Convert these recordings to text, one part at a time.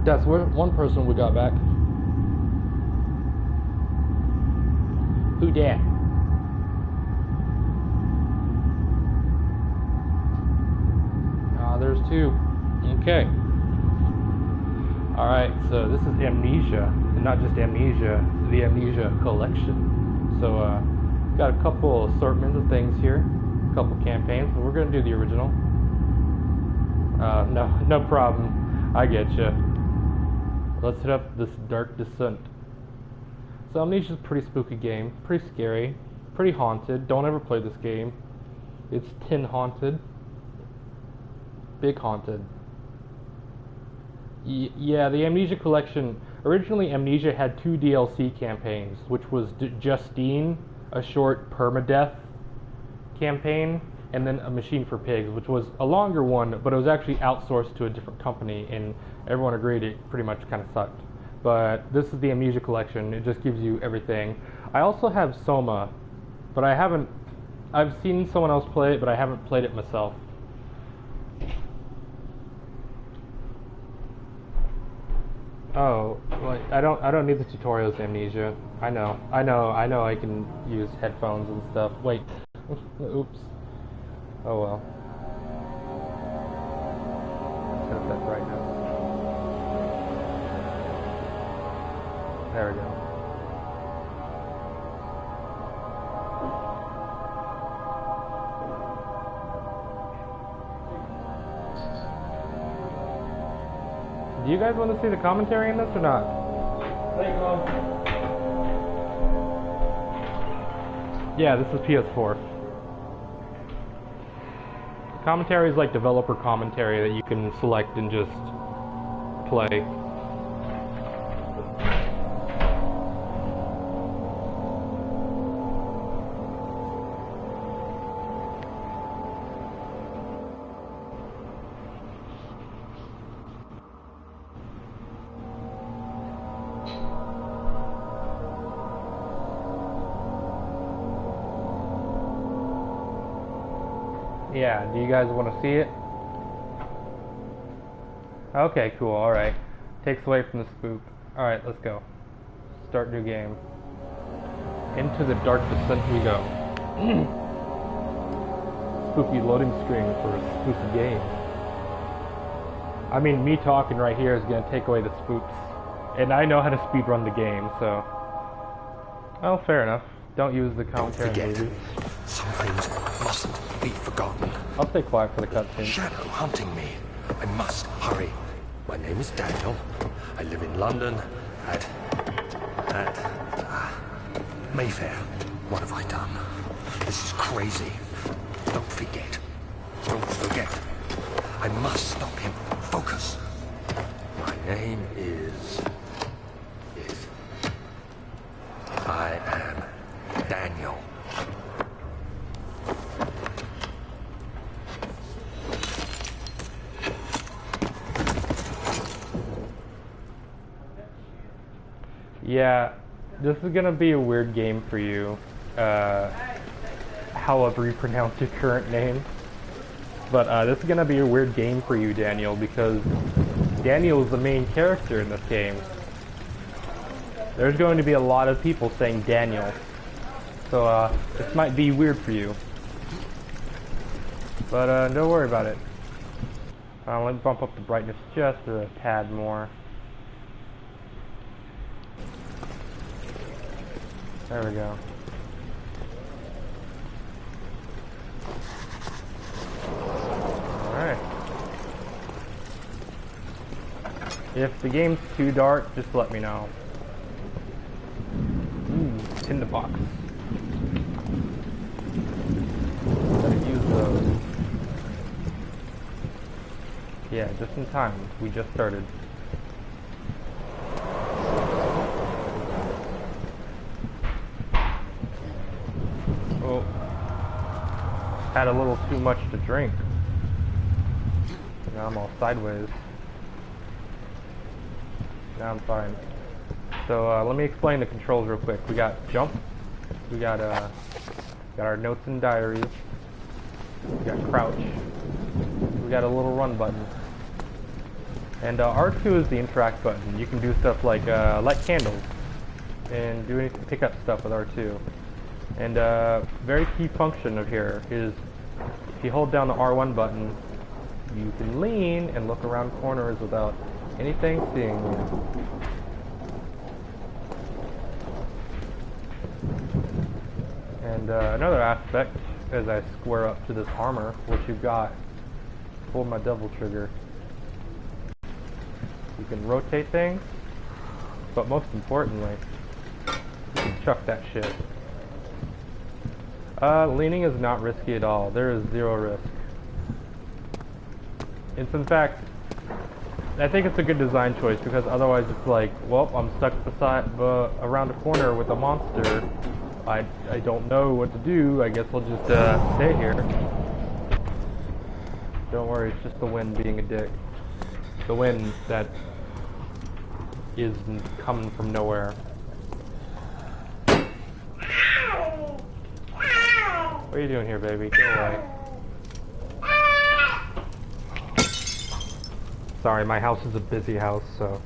That's one person we got back. Who dat? There's two. Okay. Alright, so this is Amnesia, and not just Amnesia, the Amnesia collection. So, got a couple assortments of things here, a couple campaigns, but we're going to do the original. No problem. I get you. Let's hit up this Dark Descent. So Amnesia's a pretty spooky game, pretty scary, pretty haunted. Don't ever play this game. It's tin haunted. Big haunted. Yeah, the Amnesia collection, originally Amnesia had 2 DLC campaigns, which was Justine, a short permadeath campaign, and then A Machine for Pigs, which was a longer one, but it was actually outsourced to a different company, and everyone agreed it pretty much kind of sucked. But this is the Amnesia collection. It just gives you everything. I also have Soma, but I've seen someone else play it, but I haven't played it myself. Oh, like I don't need the tutorials, Amnesia. I know I can use headphones and stuff. Wait. Oops. Oh well. Let's set that brightness. There we go. Do you guys want to see the commentary in this or not? Yeah, this is PS4. Commentary is like developer commentary that you can select and just play. Yeah, do you guys want to see it? Okay, cool, alright. Takes away from the spook. Alright, let's go. Start new game. Into the Dark Descent we go. Spooky loading screen for a spooky game. I mean, me talking right here is going to take away the spooks. And I know how to speedrun the game, so... Oh, fair enough. Don't use the commentary. Don't forget, some things mustn't be forgotten. I'll stay quiet for the cutscene. Shadow hunting me. I must hurry. My name is Daniel. I live in London at Mayfair. What have I done? This is crazy. Don't forget. Don't forget. I must stop him. Focus. My name is... I am Daniel. Yeah, this is gonna be a weird game for you, however you pronounce your current name. But this is gonna be a weird game for you, Daniel, because Daniel is the main character in this game. There's going to be a lot of people saying Daniel, so this might be weird for you. But don't worry about it. Let me bump up the brightness just a tad more. There we go. Alright. If the game's too dark, just let me know. Ooh, in the box. Gotta use those. Yeah, just in time. We just started. Oh. Had a little too much to drink. Now I'm all sideways. Now I'm fine. So let me explain the controls real quick. We got jump. We got our notes and diaries. We got crouch. We got a little run button. And R2 is the interact button. You can do stuff like light candles and do anything, pick up stuff with R2. And very key function of here is if you hold down the R1 button, you can lean and look around corners without anything seeing you. And another aspect, as I square up to this armor, what you've got, pull my double trigger. You can rotate things, but most importantly, you can chuck that shit. Leaning is not risky at all. There is zero risk. It's in fact, I think it's a good design choice because otherwise it's like, well, I'm stuck around a corner with a monster. I don't know what to do. I guess I'll just stay here. Don't worry, it's just the wind being a dick. The wind that is coming from nowhere. What are you doing here, baby? Go away. Sorry, my house is a busy house, so...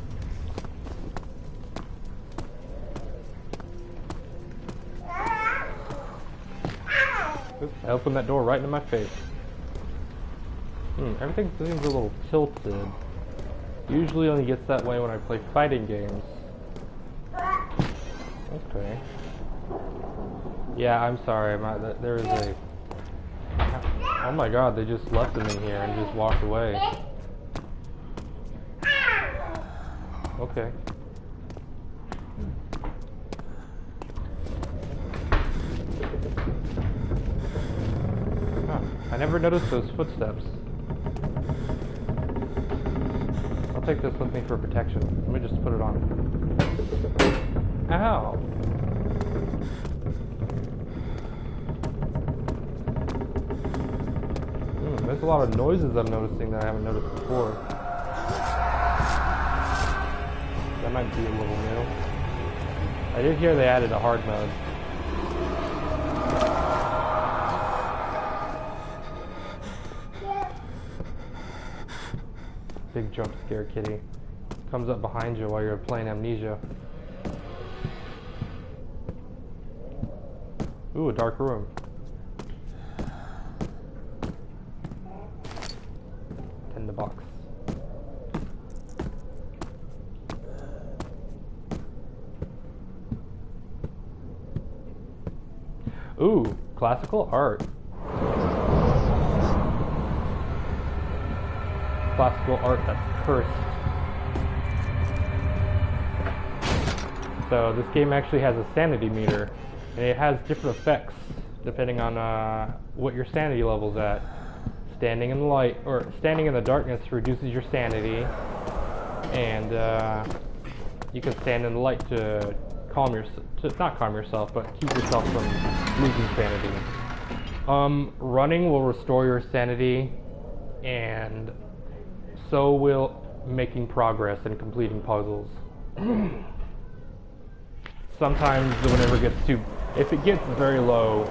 Oops, I opened that door right into my face. Everything seems a little tilted. Usually only gets that way when I play fighting games. Okay. Yeah, I'm sorry. There is a... Oh my god, they just left him in here and just walked away. Okay. Huh. I never noticed those footsteps. I'll take this with me for protection. Let me just put it on. Ow! There's a lot of noises I'm noticing that I haven't noticed before. That might be a little new. I did hear they added a hard mode. Big jump scare kitty. Comes up behind you while you're playing Amnesia. Ooh, a dark room. In the box. Ooh, classical art. Classical art that's cursed. So this game actually has a sanity meter, and it has different effects depending on what your sanity level's at. Standing in the light or standing in the darkness reduces your sanity, and you can stand in the light to not calm yourself, but keep yourself from losing sanity. Running will restore your sanity, and so will making progress and completing puzzles. Sometimes whenever it gets if it gets very low,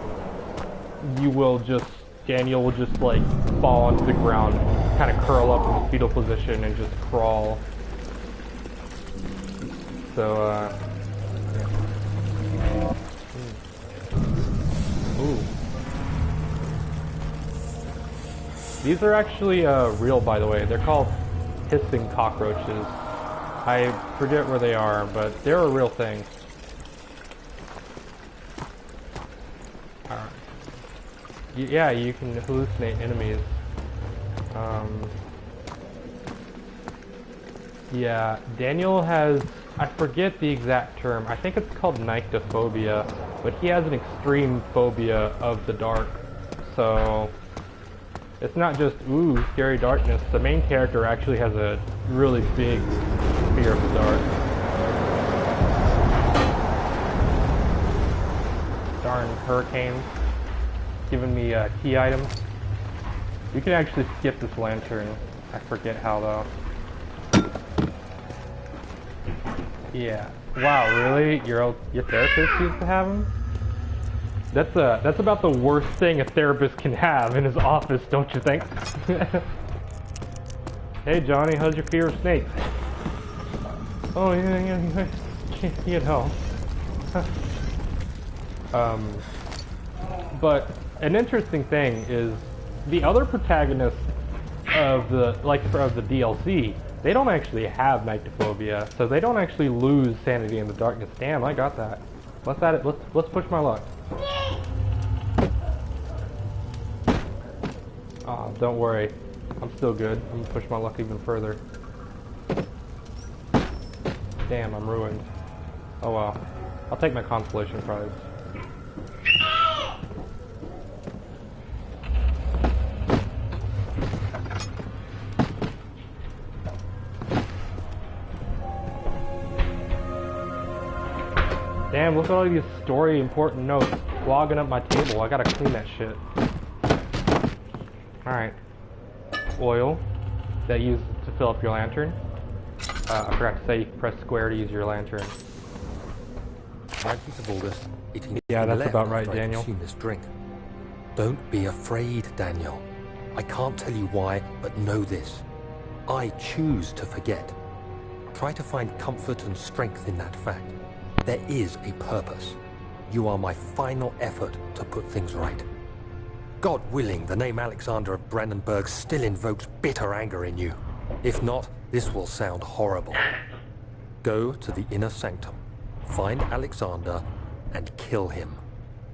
Daniel will just like fall onto the ground, kind of curl up in the fetal position and just crawl. So, yeah. Ooh. These are actually real, by the way. They're called hissing cockroaches. I forget where they are, but they're a real thing. Alright. Yeah, you can hallucinate enemies. Yeah, Daniel has, I forget the exact term, I think it's called nyctophobia, but he has an extreme phobia of the dark. So, it's not just, ooh, scary darkness. The main character actually has a really big fear of the dark. Darn hurricanes. Giving me key items. You can actually skip this lantern. I forget how though. Yeah. Wow, really? Your therapist used to have them? That's about the worst thing a therapist can have in his office, don't you think? Hey Johnny, how's your fear of snakes? Oh yeah, you know. But an interesting thing is the other protagonists of the DLC, they don't actually have nyctophobia, so they don't actually lose sanity in the darkness. Damn, I got that. Let's push my luck. Oh, don't worry. I'm still good. I'm gonna push my luck even further. Damn, I'm ruined. Oh well. I'll take my consolation prize. Damn, look at all these story important notes clogging up my table. I gotta clean that shit. Alright. Oil that you use to fill up your lantern. I forgot to say you can press square to use your lantern. Fragments of all this. Yeah, that's about right, Daniel. Consume this drink. Don't be afraid, Daniel. I can't tell you why, but know this. I choose to forget. Try to find comfort and strength in that fact. There is a purpose. You are my final effort to put things right. God willing, the name Alexander of Brandenburg still invokes bitter anger in you. If not, this will sound horrible. Go to the inner sanctum, find Alexander, and kill him.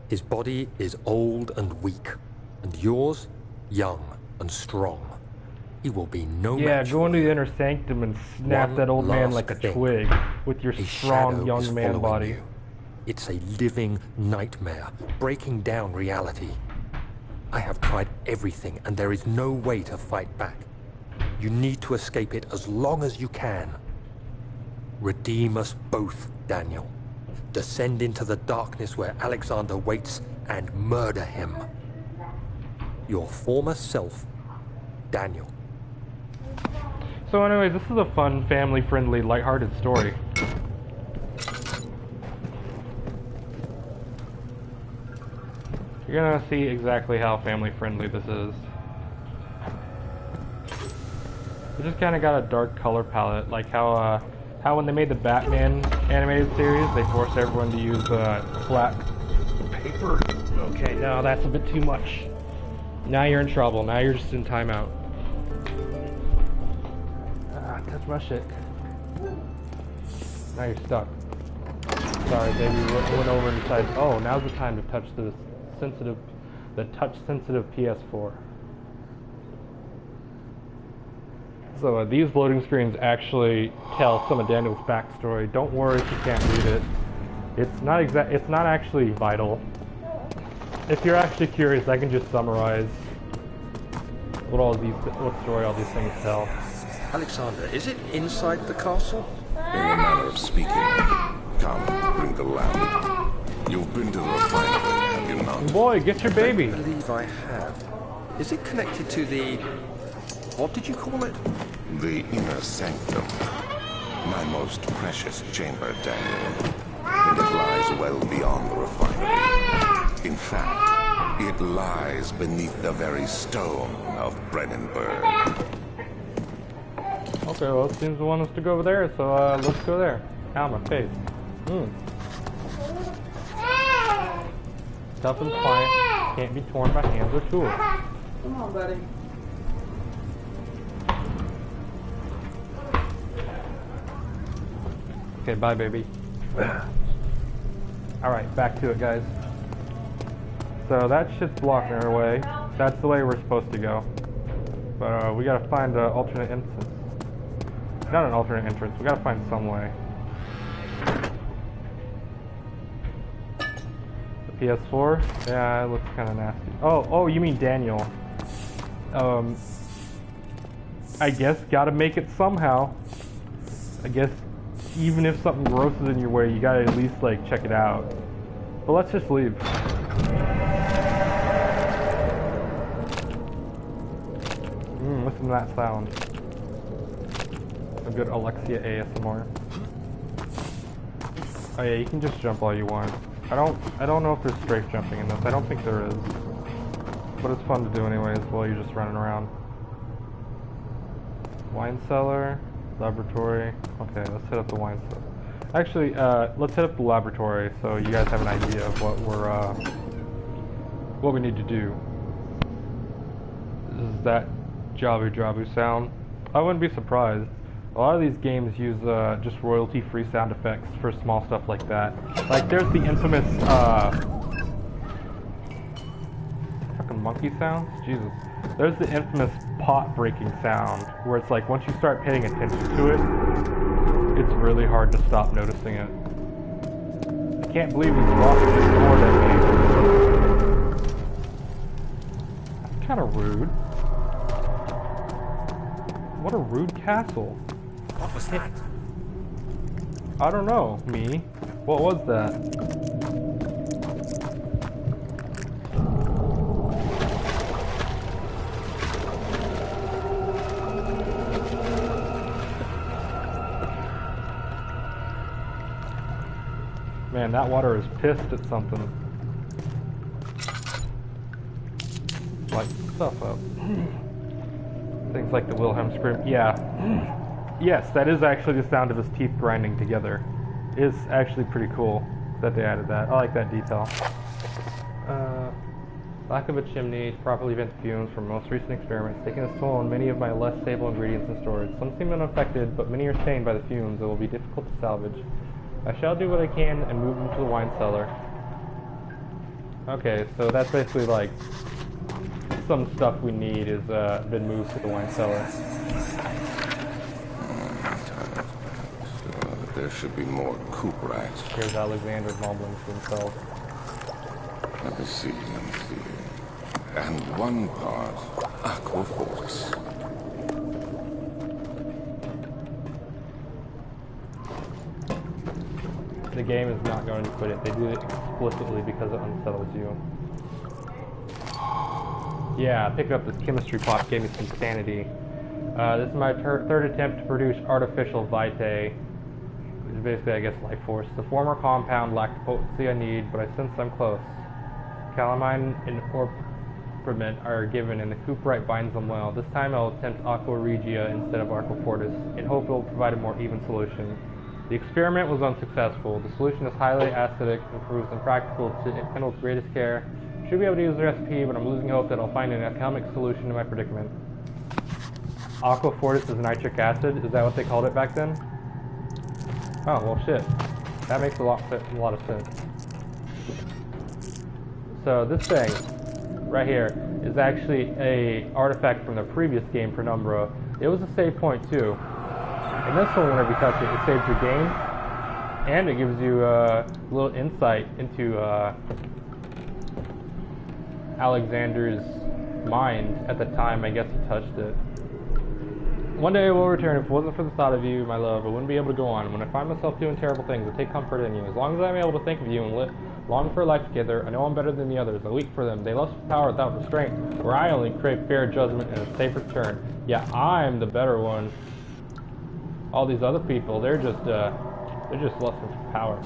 His body is old and weak, and yours, young and strong. He will be no match. Yeah, go into the inner sanctum and snap that old man like a twig with your strong young man body. You. It's a living nightmare, breaking down reality. I have tried everything, and there is no way to fight back. You need to escape it as long as you can. Redeem us both, Daniel. Descend into the darkness where Alexander waits and murder him. Your former self, Daniel. So anyways, this is a fun, family-friendly, lighthearted story. You're gonna see exactly how family-friendly this is. We just kind of got a dark color palette, like how when they made the Batman animated series, they forced everyone to use flat paper. Okay, no, that's a bit too much. Now you're in trouble. Now you're just in timeout. Touch my shit. Now you're stuck. Sorry, baby. Went over and decided. Oh, now's the time to touch the touch-sensitive PS4. So these loading screens actually tell some of Daniel's backstory. Don't worry if you can't read it. It's not actually vital. If you're actually curious, I can just summarize what story all these things tell. Alexander, is it inside the castle? In a manner of speaking. Come, bring the lamp. You've been to the refinery, have you not? Boy, get your baby. I believe I have. Is it connected to the... what did you call it? The inner sanctum. My most precious chamber, Daniel. And it lies well beyond the refinery. In fact, it lies beneath the very stone of Brennenburg. Okay, well, it seems to want us to go over there, so let's go there. Ow, my face. Tough and pliant, can't be torn by hands or tools. Come on, buddy. Okay, bye, baby. Alright, back to it, guys. So that shit's blocking our way. That's the way we're supposed to go. But we gotta find an alternate entrance. Not an alternate entrance, we gotta find some way. The PS4? Yeah, it looks kinda nasty. Oh, you mean Daniel. I guess gotta make it somehow. I guess even if something gross is in your way, you gotta at least, like, check it out. But let's just leave. Listen to that sound. A good Alexia ASMR. Oh yeah, you can just jump all you want. I don't know if there's strafe jumping in this. I don't think there is. But it's fun to do anyways while you're just running around. Wine cellar, laboratory. Okay, let's hit up the wine cellar. Actually, let's hit up the laboratory so you guys have an idea of what we need to do. Is that Jabu Jabu sound? I wouldn't be surprised. A lot of these games use just royalty-free sound effects for small stuff like that. Like there's the infamous fucking monkey sounds. Jesus. There's the infamous pot breaking sound where it's like once you start paying attention to it, it's really hard to stop noticing it. I can't believe he's locking this door at me. That's kind of rude. What a rude castle. What was that? I don't know, me. What was that? Man, that water is pissed at something. Light stuff up. Things like the Wilhelm scream. Yeah. Yes, that is actually the sound of his teeth grinding together. It's actually pretty cool that they added that. I like that detail. Lack of a chimney to properly vent the fumes from most recent experiments, taking its toll on many of my less stable ingredients in storage. Some seem unaffected, but many are stained by the fumes. It will be difficult to salvage. I shall do what I can and move them to the wine cellar. Okay, so that's basically like some stuff we need has been moved to the wine cellar. There should be more coop rats. Here's Alexander mumbling to himself. Let me see. And one part aqua force. The game is not going to put it. They do it explicitly because it unsettles you. Yeah, picking up this chemistry pot gave me some sanity. This is my third attempt to produce artificial vitae, which is basically, I guess, life force. The former compound lacked the potency I need, but I sense I'm close. Calamine and orpiment are given, and the cuprite binds them well. This time I'll attempt aqua regia instead of aqua fortis, in hope it will provide a more even solution. The experiment was unsuccessful. The solution is highly acidic and proves impractical to handle with greatest care. Should be able to use the recipe, but I'm losing hope that I'll find an economic solution to my predicament. Aqua fortis is nitric acid. Is that what they called it back then? Oh, well shit. That makes a lot of sense. So this thing, right here, is actually a artifact from the previous game, Penumbra. It was a save point too. And this one, whenever you touch it, it saves your game, and it gives you a little insight into Alexander's mind at the time I guess he touched it. One day I will return. If it wasn't for the thought of you, my love, I wouldn't be able to go on. When I find myself doing terrible things, I take comfort in you. As long as I'm able to think of you and long for life together, I know I'm better than the others. I weak for them. They lust for power without restraint, where I only crave fair judgment and a safe return. Yeah, I'm the better one. All these other people, they're just lusting for power.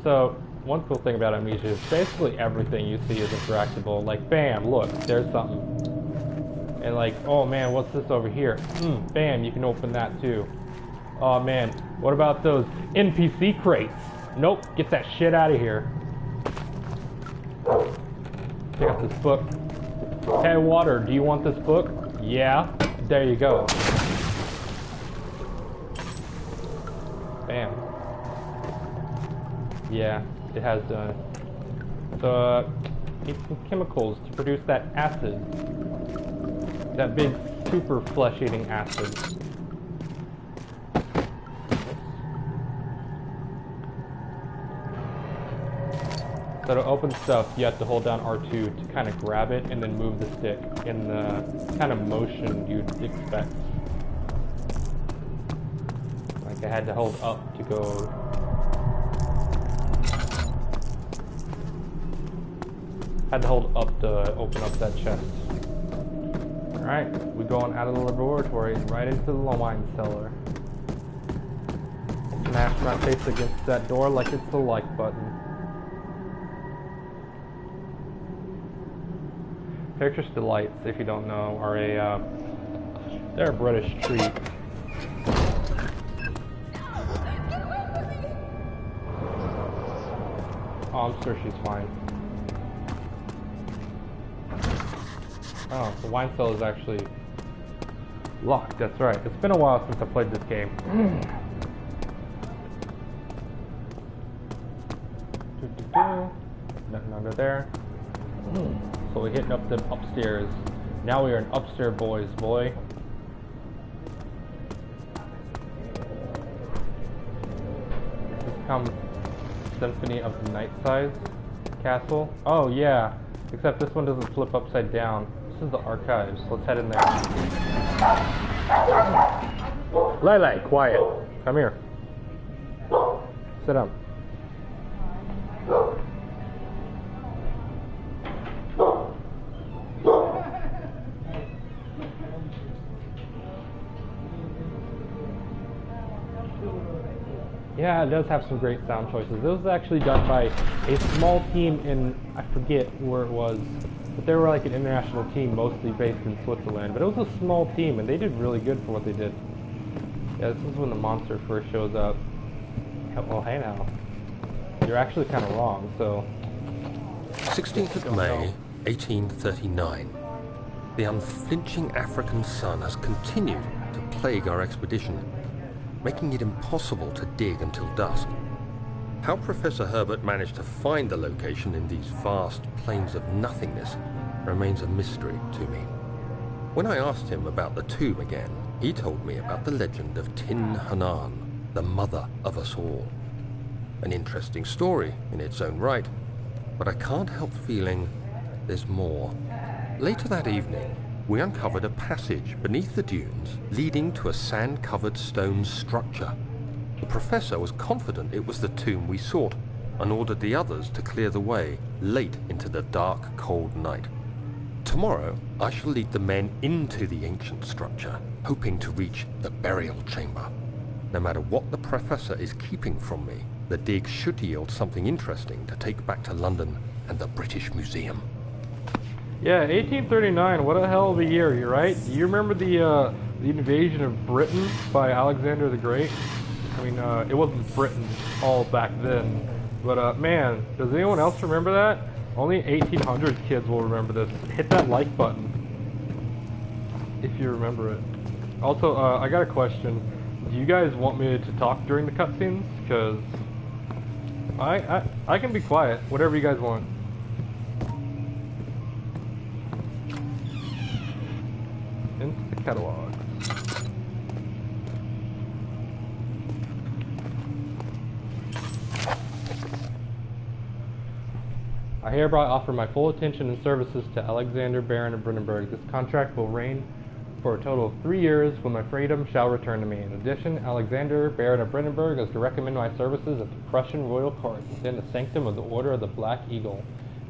So one cool thing about Amnesia is basically everything you see is interactable. Like, bam, look, there's something. And like, oh man, what's this over here? Bam, you can open that too. Oh man, what about those NPC crates? Nope, get that shit out of here. Pick up this book. Hey, Water, do you want this book? Yeah, there you go. Bam. Yeah, it has done. So, need some chemicals to produce that acid. That big, super flesh-eating acid. So to open stuff, you have to hold down R2 to kind of grab it and then move the stick in the kind of motion you'd expect. Like I had to hold up to go. Had to hold up to open up that chest. Alright, we're going out of the laboratory and right into the wine cellar. Smash my face against that door like it's the like button. Pictures Delights, if you don't know, are a They're a British treat. Oh, I'm sure she's fine. Oh, the wine cell is actually locked. That's right. It's been a while since I played this game. Nothing under there. So we're hitting up the upstairs. Now we are an upstairs boys, boy. This comes Symphony of the Night size castle. Oh yeah, except this one doesn't flip upside down. This is the archives. Let's head in there. Lele, quiet. Come here. Sit down. Yeah, it does have some great sound choices. It was actually done by a small team in, I forget where it was, but they were like an international team mostly based in Switzerland. But it was a small team and they did really good for what they did. Yeah, this is when the monster first shows up. Well, hey now. You're actually kind of wrong, so... 16th of May, 1839. The unflinching African sun has continued to plague our expedition, making it impossible to dig until dusk. How Professor Herbert managed to find the location in these vast plains of nothingness remains a mystery to me. When I asked him about the tomb again, he told me about the legend of Tin Hanan, the mother of us all. An interesting story in its own right, but I can't help feeling there's more. Later that evening, we uncovered a passage beneath the dunes leading to a sand-covered stone structure. The professor was confident it was the tomb we sought and ordered the others to clear the way late into the dark, cold night. Tomorrow, I shall lead the men into the ancient structure, hoping to reach the burial chamber. No matter what the professor is keeping from me, the dig should yield something interesting to take back to London and the British Museum. Yeah, 1839, what a hell of a year, you're right? Do you remember the invasion of Britain by Alexander the Great? I mean, it wasn't Britain all back then, but man, does anyone else remember that? Only 1800 kids will remember this. Hit that like button if you remember it. Also, I got a question. Do you guys want me to talk during the cutscenes? Because I can be quiet, whatever you guys want. Into the catalog. I hereby offer my full attention and services to Alexander, Baron of Brandenburg. This contract will reign for a total of 3 years, when my freedom shall return to me. In addition, Alexander, Baron of Brandenburg, is to recommend my services at the Prussian royal court within the sanctum of the Order of the Black Eagle.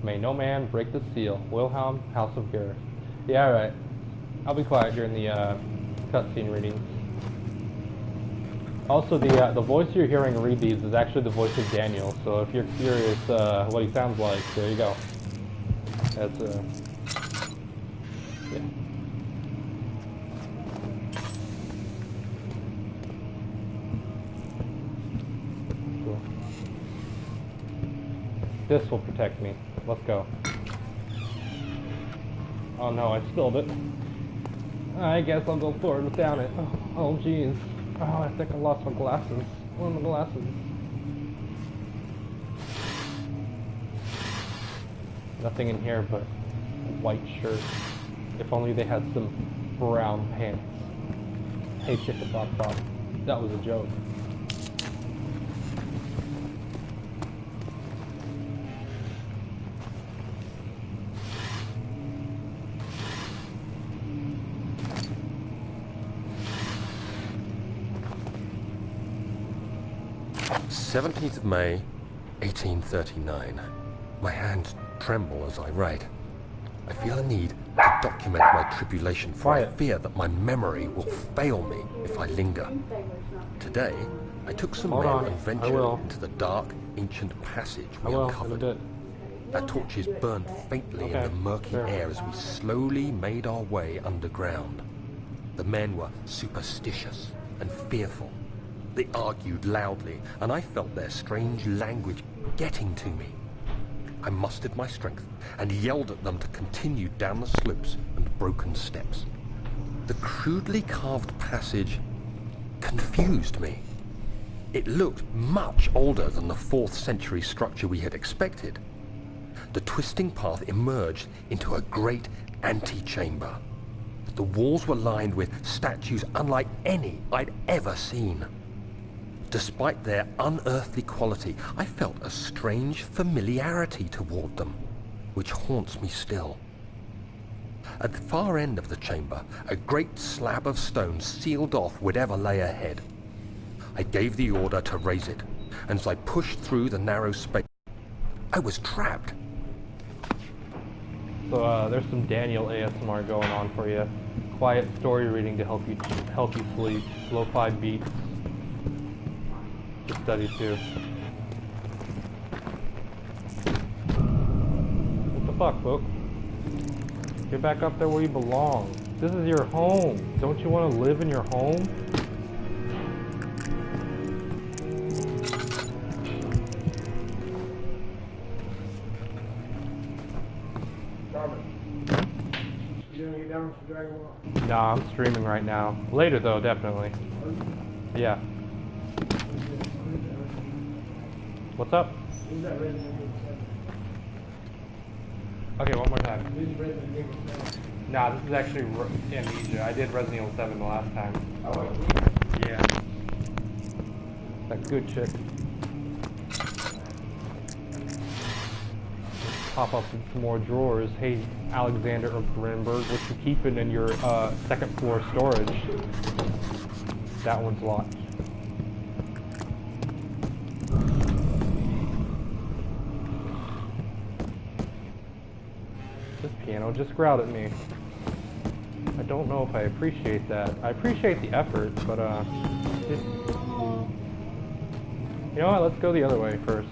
May no man break the seal. Wilhelm, House of Gareth. Yeah, alright. I'll be quiet during the cutscene readings. Also, the voice you're hearing read these is actually the voice of Daniel, so if you're curious what he sounds like, there you go. That's, yeah. Cool. This will protect me. Let's go. Oh no, I spilled it. I guess I'll go forward without it. Oh jeez. Oh, I think I lost my glasses. Where are my glasses? Nothing in here but a white shirt. If only they had some brown pants. Hey, Chicka Bop Bop. That was a joke. "17th of May, 1839. My hands tremble as I write. I feel a need to document my tribulation, for I fear that my memory will fail me if I linger. Today, I took some men and ventured into the dark, ancient passage we uncovered. Our torches burned faintly in the murky air as we slowly made our way underground. The men were superstitious and fearful. They argued loudly, and I felt their strange language getting to me. I mustered my strength and yelled at them to continue down the slopes and broken steps. The crudely carved passage confused me. It looked much older than the 4th century structure we had expected. The twisting path emerged into a great antechamber. The walls were lined with statues unlike any I'd ever seen. Despite their unearthly quality, I felt a strange familiarity toward them, which haunts me still. At the far end of the chamber, a great slab of stone sealed off whatever lay ahead. I gave the order to raise it, and as I pushed through the narrow space, I was trapped. So there's some Daniel ASMR going on for you. Quiet story reading to help you sleep. Lo-fi beats to study to. What the fuck, folks? Get back up there where you belong. This is your home. Don't you want to live in your home? Nah, I'm streaming right now. Later though, definitely. Yeah. What's up? Okay, one more time. Nah, this is actually Amnesia. I did Resident Evil 7 the last time. Oh, yeah. That good chick. Pop up some more drawers. Hey, Alexander of Grinberg, what you keeping in your 2nd floor storage? That one's locked. This piano just growled at me. I don't know if I appreciate that. I appreciate the effort, but you know what? Let's go the other way first.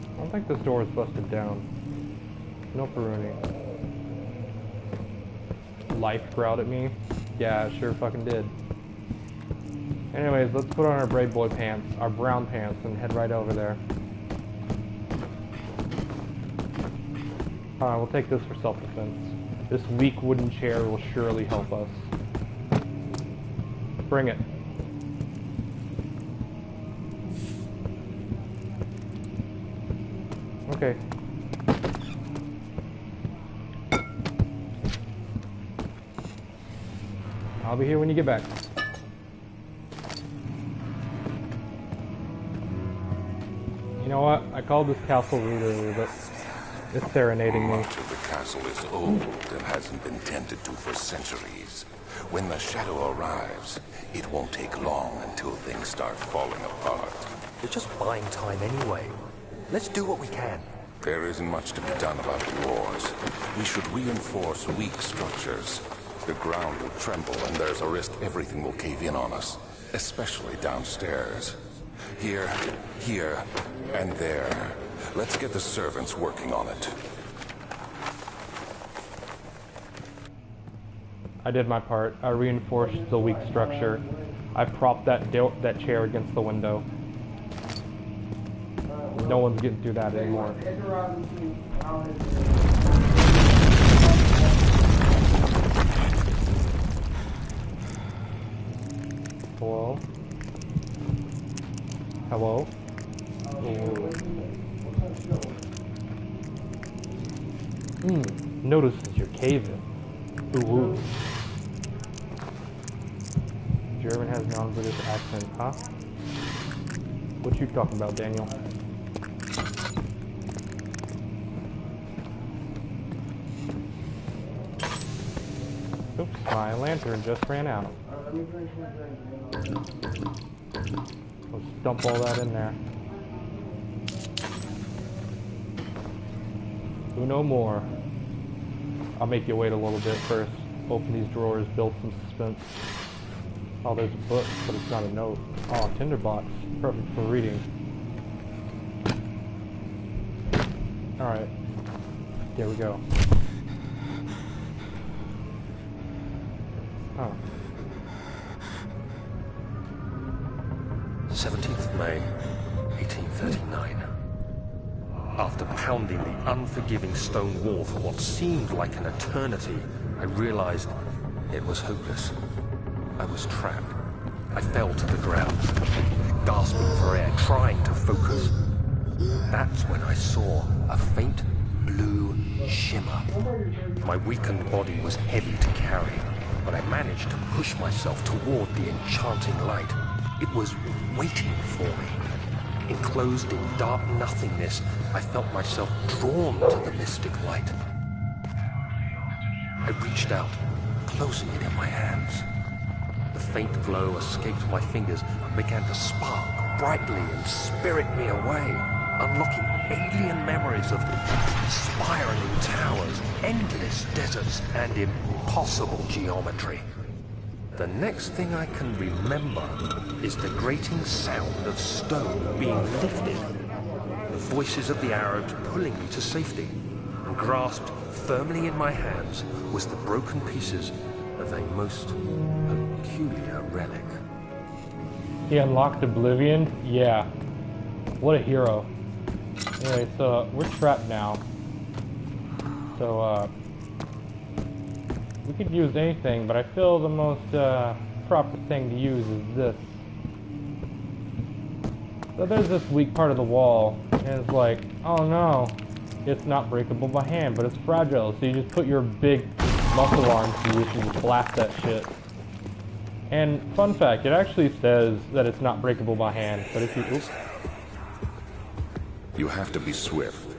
I don't think this door is busted down. No Peruni. Life growled at me. Yeah, it sure fucking did. Anyways, let's put on our Brave Boy pants, our brown pants, and head right over there. Alright, we'll take this for self-defense. This weak wooden chair will surely help us. Bring it. Okay. I'll be here when you get back. You know what? I called this castle rude earlier, but it's serenading me. Much of the castle is old and hasn't been tended to for centuries. When the shadow arrives, it won't take long until things start falling apart. We're just buying time anyway. Let's do what we can. There isn't much to be done about the wars. We should reinforce weak structures. The ground will tremble, and there's a risk everything will cave in on us, especially downstairs. Here, and there. Let's get the servants working on it. I did my part. I reinforced the weak structure. I propped that chair against the window. No one's getting through that anymore. Hello? Hello? Notices you're caving. Ooh. German has non-British accent, huh? What you talking about, Daniel? Oops, my lantern just ran out. Let's dump all that in there. Uno more. I'll make you wait a little bit first. Open these drawers, build some suspense. Oh, there's a book, but it's not a note. Oh, a tinderbox. Perfect for reading. Alright. Here we go. Oh. 17th May, 1839. After pounding the unforgiving stone wall for what seemed like an eternity, I realized it was hopeless. I was trapped. I fell to the ground, gasping for air, trying to focus. That's when I saw a faint blue shimmer. My weakened body was heavy to carry, but I managed to push myself toward the enchanting light. It was waiting for me. Enclosed in dark nothingness, I felt myself drawn to the mystic light. I reached out, closing it in my hands. The faint glow escaped my fingers and began to spark brightly and spirit me away, unlocking alien memories of spiraling towers, endless deserts, and impossible geometry. The next thing I can remember is the grating sound of stone being lifted, the voices of the Arabs pulling me to safety, and grasped firmly in my hands was the broken pieces of a most peculiar relic. He unlocked Oblivion? Yeah. What a hero. Anyway, so we're trapped now. So, we could use anything, but I feel the most proper thing to use is this. So there's this weak part of the wall, and it's like, oh no, it's not breakable by hand, but it's fragile, so you just put your big muscle arms to use and just blast that shit. And fun fact, it actually says that it's not breakable by hand, but if you... Oops. You have to be swift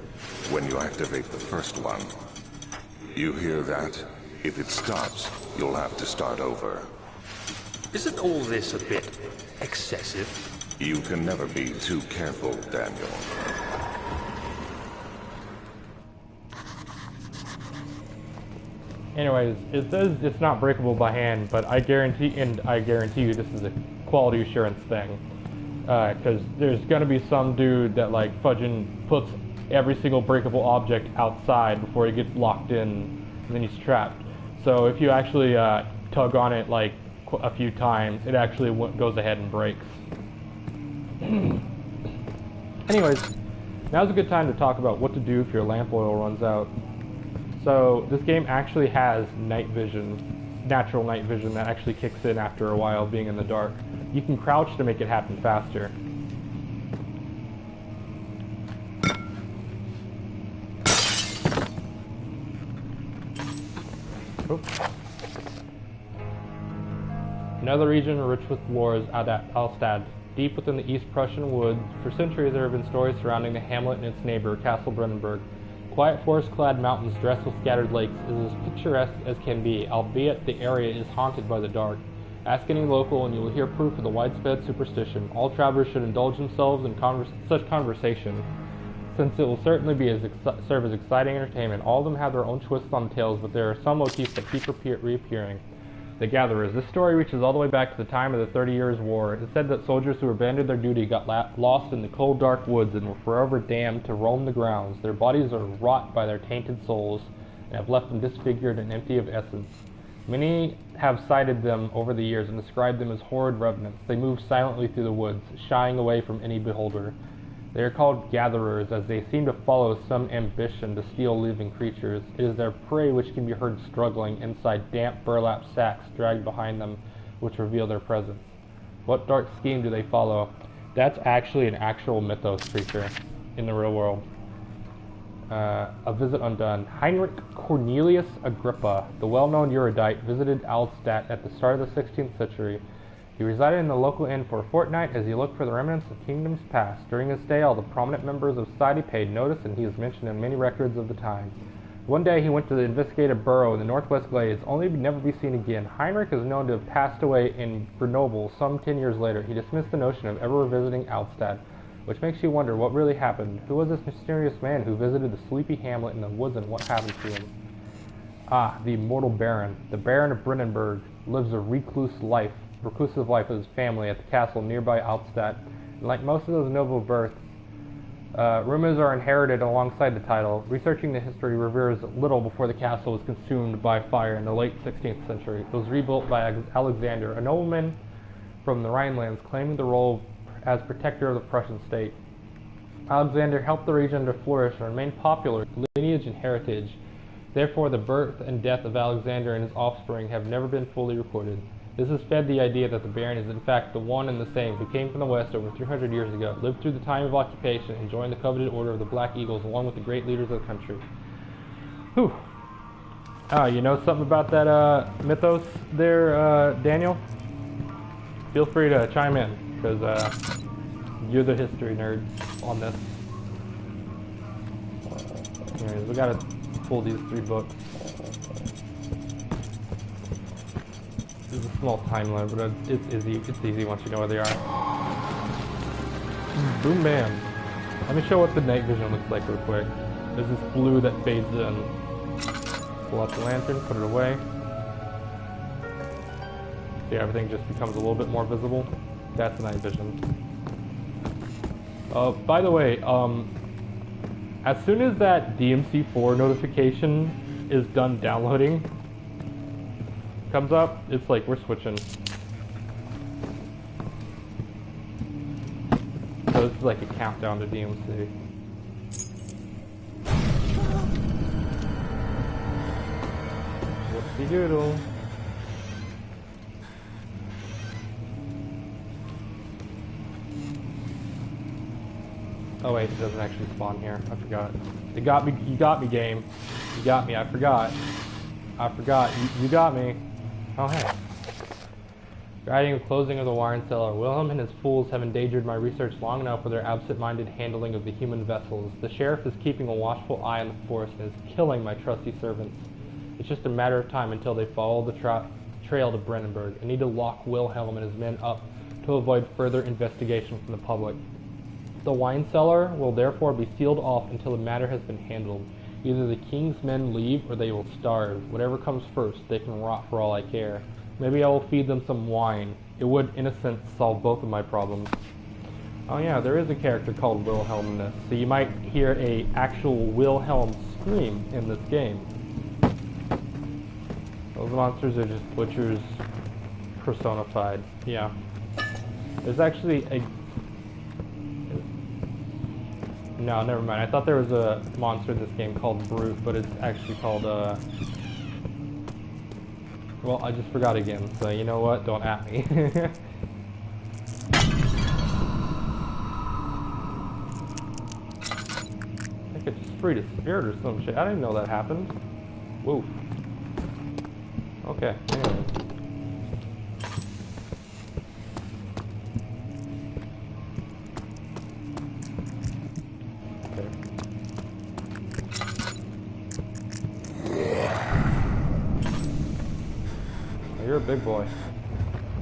when you activate the first one. You hear that? If it stops, you'll have to start over. Isn't all this a bit excessive? You can never be too careful, Daniel. Anyways, it says it's not breakable by hand, but I guarantee you this is a quality assurance thing. Because there's gonna be some dude that like fudging puts every single breakable object outside before he gets locked in, and then he's trapped. So if you actually tug on it like a few times, it actually goes ahead and breaks. Anyways, now's a good time to talk about what to do if your lamp oil runs out. So this game actually has night vision, natural night vision that actually kicks in after a while being in the dark. You can crouch to make it happen faster. Oops. Another region rich with wars, Alstad. Deep within the East Prussian woods, for centuries there have been stories surrounding the hamlet and its neighbor, Castle Brennenburg. Quiet forest-clad mountains dressed with scattered lakes is as picturesque as can be, albeit the area is haunted by the dark. Ask any local and you will hear proof of the widespread superstition. All travelers should indulge themselves in such conversation, since it will certainly serve as exciting entertainment. All of them have their own twists on the tales, but there are some motifs that keep reappearing. The Gatherers. This story reaches all the way back to the time of the 30 Years' War. It is said that soldiers who abandoned their duty got lost in the cold, dark woods and were forever damned to roam the grounds. Their bodies are wrought by their tainted souls and have left them disfigured and empty of essence. Many have sighted them over the years and described them as horrid revenants. They move silently through the woods, shying away from any beholder. They are called gatherers, as they seem to follow some ambition to steal living creatures. It is their prey which can be heard struggling inside damp burlap sacks dragged behind them, which reveal their presence. What dark scheme do they follow? That's actually an actual mythos creature in the real world. A visit undone. Heinrich Cornelius Agrippa, the well-known erudite, visited Alstadt at the start of the 16th century. He resided in the local inn for a fortnight as he looked for the remnants of kingdoms past. During his stay, all the prominent members of society paid notice, and he is mentioned in many records of the time. One day, he went to investigate a burrow in the northwest glades, only to never be seen again. Heinrich is known to have passed away in Grenoble some 10 years later. He dismissed the notion of ever visiting Alstadt, which makes you wonder what really happened. Who was this mysterious man who visited the sleepy hamlet in the woods, and what happened to him? Ah, the immortal Baron. The Baron of Brennenburg lives a recluse life reclusive life of his family at the castle nearby Alpstadt. And like most of those noble births, rumors are inherited alongside the title. Researching the history reveals little before the castle was consumed by fire in the late 16th century. It was rebuilt by Alexander, a nobleman from the Rhinelands, claiming the role as protector of the Prussian state. Alexander helped the region to flourish and remain popular in lineage and heritage. Therefore, the birth and death of Alexander and his offspring have never been fully recorded. This has fed the idea that the Baron is in fact the one and the same who came from the west over 300 years ago, lived through the time of occupation, and joined the coveted order of the Black Eagles along with the great leaders of the country. Whew. You know something about that mythos there, Daniel? Feel free to chime in, because you're the history nerd on this. Anyways, we gotta pull these 3 books. There's a small time limit, but it's easy once you know where they are. Boom bam. Let me show what the night vision looks like real quick. There's this blue that fades in. Pull out the lantern, put it away. See, everything just becomes a little bit more visible. That's night vision. By the way, as soon as that DMC4 notification is done downloading, comes up, it's like we're switching. So this is like a countdown to DMC. Whoopsie doodle. Oh wait, it doesn't actually spawn here. I forgot. It got me. You got me, game. You got me. I forgot. You got me. Oh hey. Guiding the closing of the wine cellar, Wilhelm and his fools have endangered my research long enough for their absent-minded handling of the human vessels. The sheriff is keeping a watchful eye on the forest and is killing my trusty servants. It's just a matter of time until they follow the trail to Brandenburg. I need to lock Wilhelm and his men up to avoid further investigation from the public. The wine cellar will therefore be sealed off until the matter has been handled. Either the king's men leave or they will starve. Whatever comes first, they can rot for all I care. Maybe I will feed them some wine. It would, in a sense, solve both of my problems. Oh yeah, there is a character called Wilhelm in this, so you might hear a actual Wilhelm scream in this game. Those monsters are just butchers personified. Yeah. There's actually a... No, never mind. I thought there was a monster in this game called Brute, but it's actually called, well, I just forgot again, so you know what? Don't at me. I think I just freed a spirit or some shit. I didn't know that happened. Whoa. Okay, anyway. You're a big boy.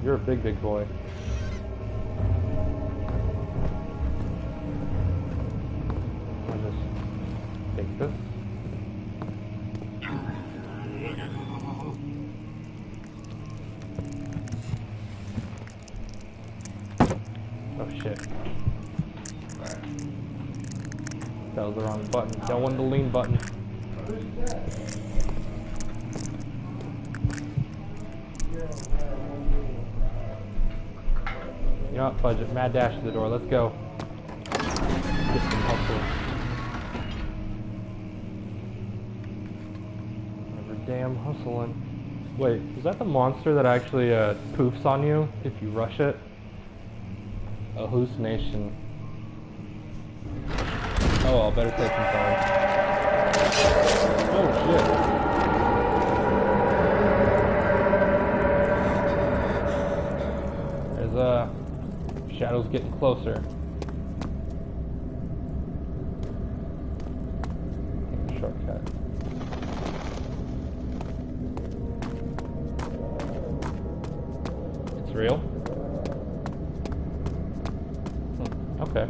You're a big, big boy. I'll just take this. Oh shit. That was the wrong button. That wasn't the lean button. You know what, fudge it. Mad dash to the door. Let's go. Get some hustle. Never damn hustling. Wait, is that the monster that actually poofs on you if you rush it? A hallucination. Oh, I'll better take some time. Oh shit. Shadows getting closer. Take a shortcut. It's real? Okay.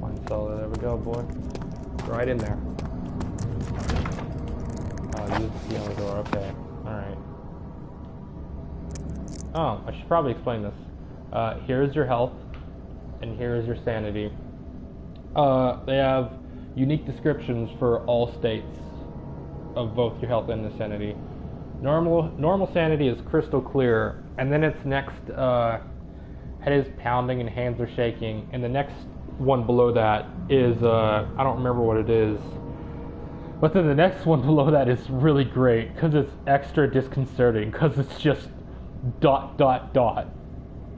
Wine cellar, there we go, boy. Right in there. Oh, use the key on the door, okay. Alright. Oh, I should probably explain this. Here's your health, and here is your sanity. They have unique descriptions for all states of both your health and the sanity. Normal sanity is crystal clear, and then its next head is pounding and hands are shaking, and the next one below that is I don't remember what it is, but then the next one below that is really great because it's extra disconcerting because it's just ... and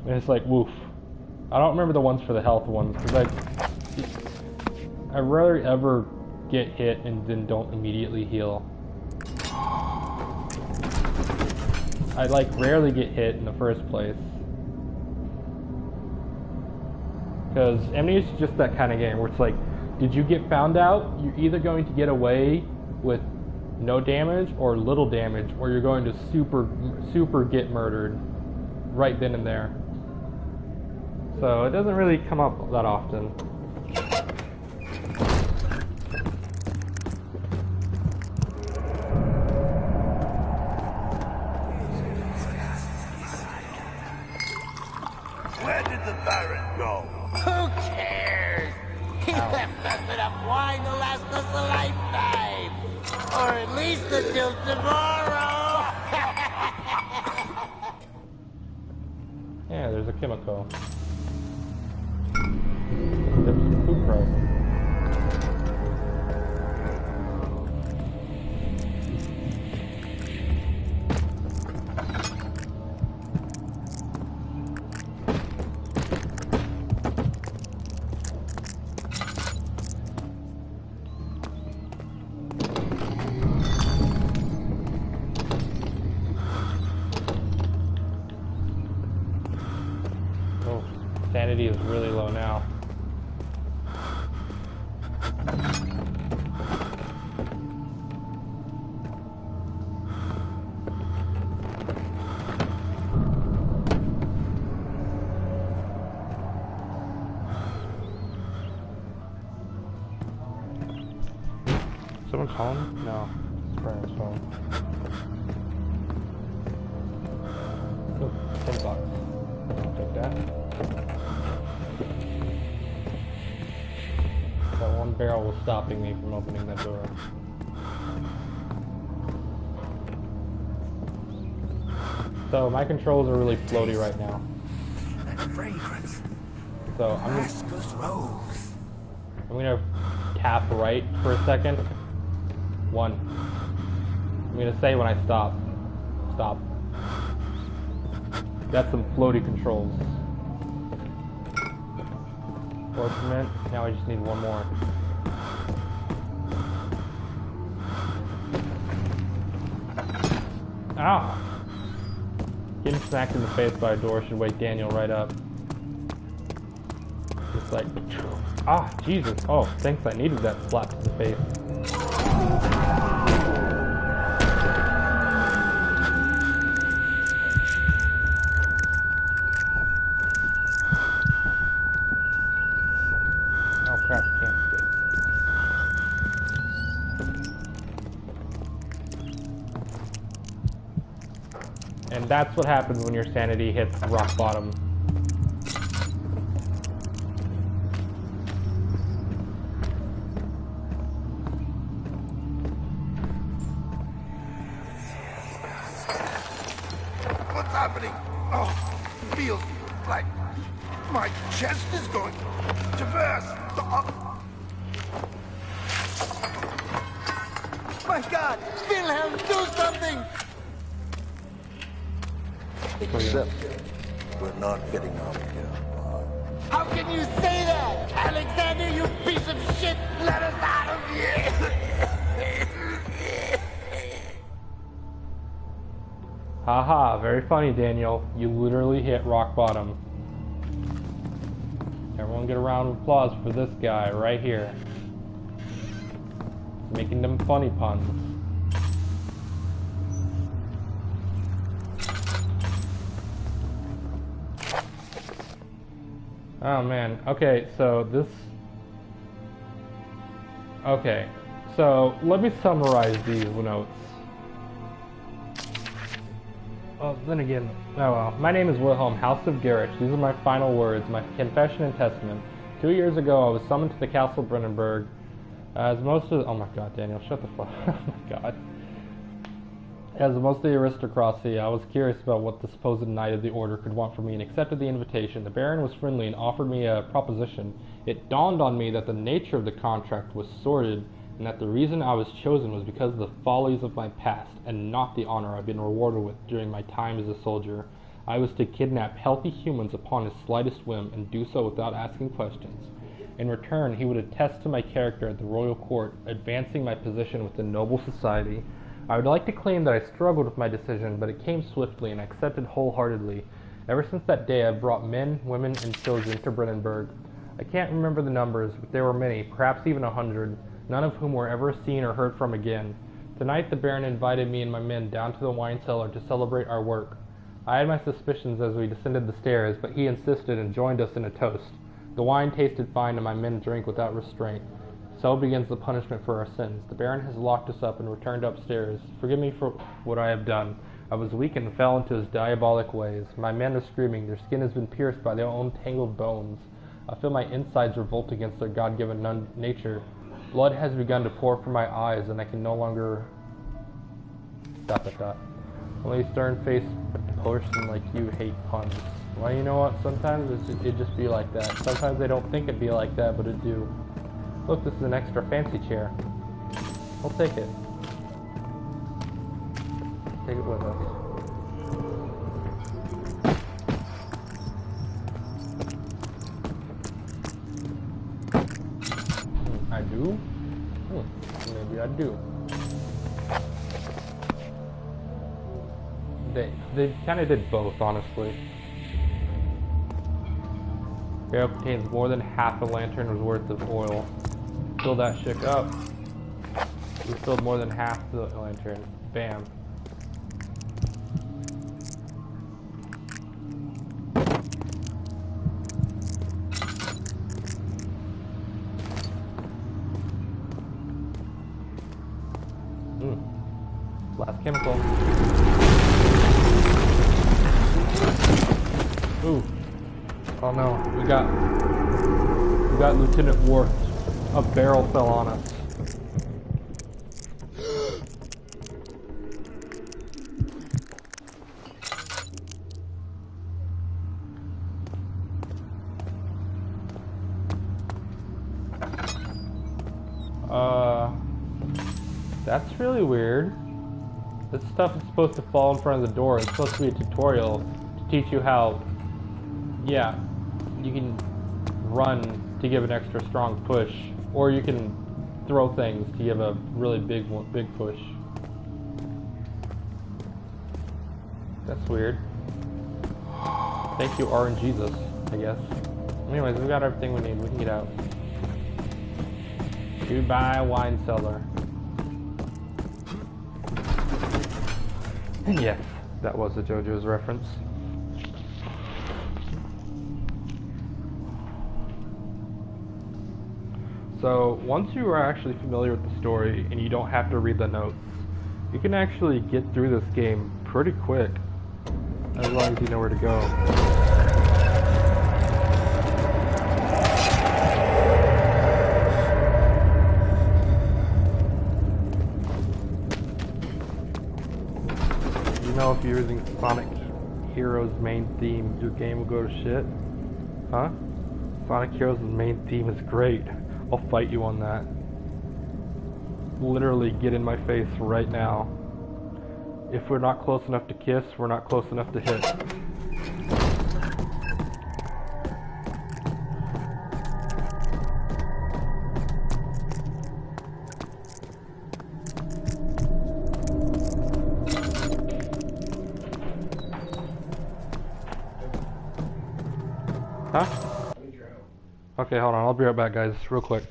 it's like woof. I don't remember the ones for the health ones because I rarely ever get hit and then don't immediately heal. I like rarely get hit in the first place. Because Amnesia is just that kind of game where it's like, did you get found out? You're either going to get away with no damage or little damage, or you're going to super get murdered right then and there. So it doesn't really come up that often. Where did the Baron go? Who cares? He left us enough wine to last us a lifetime. Or at least until tomorrow. Yeah, there's a chemical. There's some food probe. Sanity is really low now. Someone calling me? No, it's Brian's phone. Oh, $10. I'll take that. That one barrel was stopping me from opening that door. So my controls are really floaty right now. That fragrance. So I'm Damascus rose. gonna tap right for a second. 1. I'm gonna say when I stop. Stop. That's some floaty controls. Orpiment. Now I just need one more. Ah! Getting smacked in the face by a door should wake Daniel right up. It's like, ah, Jesus. Oh, thanks, I needed that slap to the face. Oh crap, can't escape. And that's what happens when your sanity hits rock bottom. What's happening? Oh, it feels like my chest is going to burst. My God! Wilhelm, do something! Except we're not getting out of here. How can you say that? Alexander, you piece of shit! Let us out of here! Haha, very funny, Daniel. You literally hit rock bottom. Everyone get a round of applause for this guy right here. Making them funny puns. Oh man, okay, so this... Okay, so let me summarize these notes. Well, then again, oh well. My name is Wilhelm, House of Garrish. These are my final words, my confession and testament. 2 years ago, I was summoned to the Castle Brennenburg. As most of... Oh my god, Daniel, shut the fuck up. Oh my god. As most of the aristocracy, I was curious about what the supposed knight of the order could want from me and accepted the invitation. The Baron was friendly and offered me a proposition. It dawned on me that the nature of the contract was sordid and that the reason I was chosen was because of the follies of my past and not the honor I've been rewarded with during my time as a soldier. I was to kidnap healthy humans upon his slightest whim and do so without asking questions. In return, he would attest to my character at the royal court, advancing my position within noble society. I would like to claim that I struggled with my decision, but it came swiftly and I accepted wholeheartedly. Ever since that day, I've brought men, women, and children to Brennenburg. I can't remember the numbers, but there were many, perhaps even 100, none of whom were ever seen or heard from again. Tonight, the Baron invited me and my men down to the wine cellar to celebrate our work. I had my suspicions as we descended the stairs, but he insisted and joined us in a toast. The wine tasted fine and my men drank without restraint. So begins the punishment for our sins. The Baron has locked us up and returned upstairs. Forgive me for what I have done. I was weak and fell into his diabolic ways. My men are screaming. Their skin has been pierced by their own tangled bones. I feel my insides revolt against their God-given nature. Blood has begun to pour from my eyes, and I can no longer... ... Only stern-faced person like you hate puns. Well, you know what? Sometimes it just be like that. Sometimes they don't think it'd be like that, but it do. Look, this is an extra fancy chair. We'll take it. Take it with us. I do? Maybe I do. They kind of did both, honestly. Barrel contains more than half a lantern's worth of oil. Fill that shit up. We filled more than half the lantern. Bam. Last chemical. Ooh. Oh no, we got Lieutenant Worf. A barrel fell on us. That's really weird. This stuff is supposed to fall in front of the door. It's supposed to be a tutorial to teach you how, yeah, you can run to give an extra strong push, or you can throw things to give a really big push. That's weird. Thank you, RNGesus, I guess. Anyways, we got everything we need. We can get out. Goodbye, wine cellar. And yes, that was a JoJo's reference. So, once you are actually familiar with the story and you don't have to read the notes, you can actually get through this game pretty quick, as long as you know where to go. You know, if you're using Sonic Heroes main theme, your game will go to shit? Huh? Sonic Heroes' main theme is great. I'll fight you on that. Literally get in my face right now. If we're not close enough to kiss, we're not close enough to hit. Huh? Okay, hold on. I'll be right back, guys. Real quick.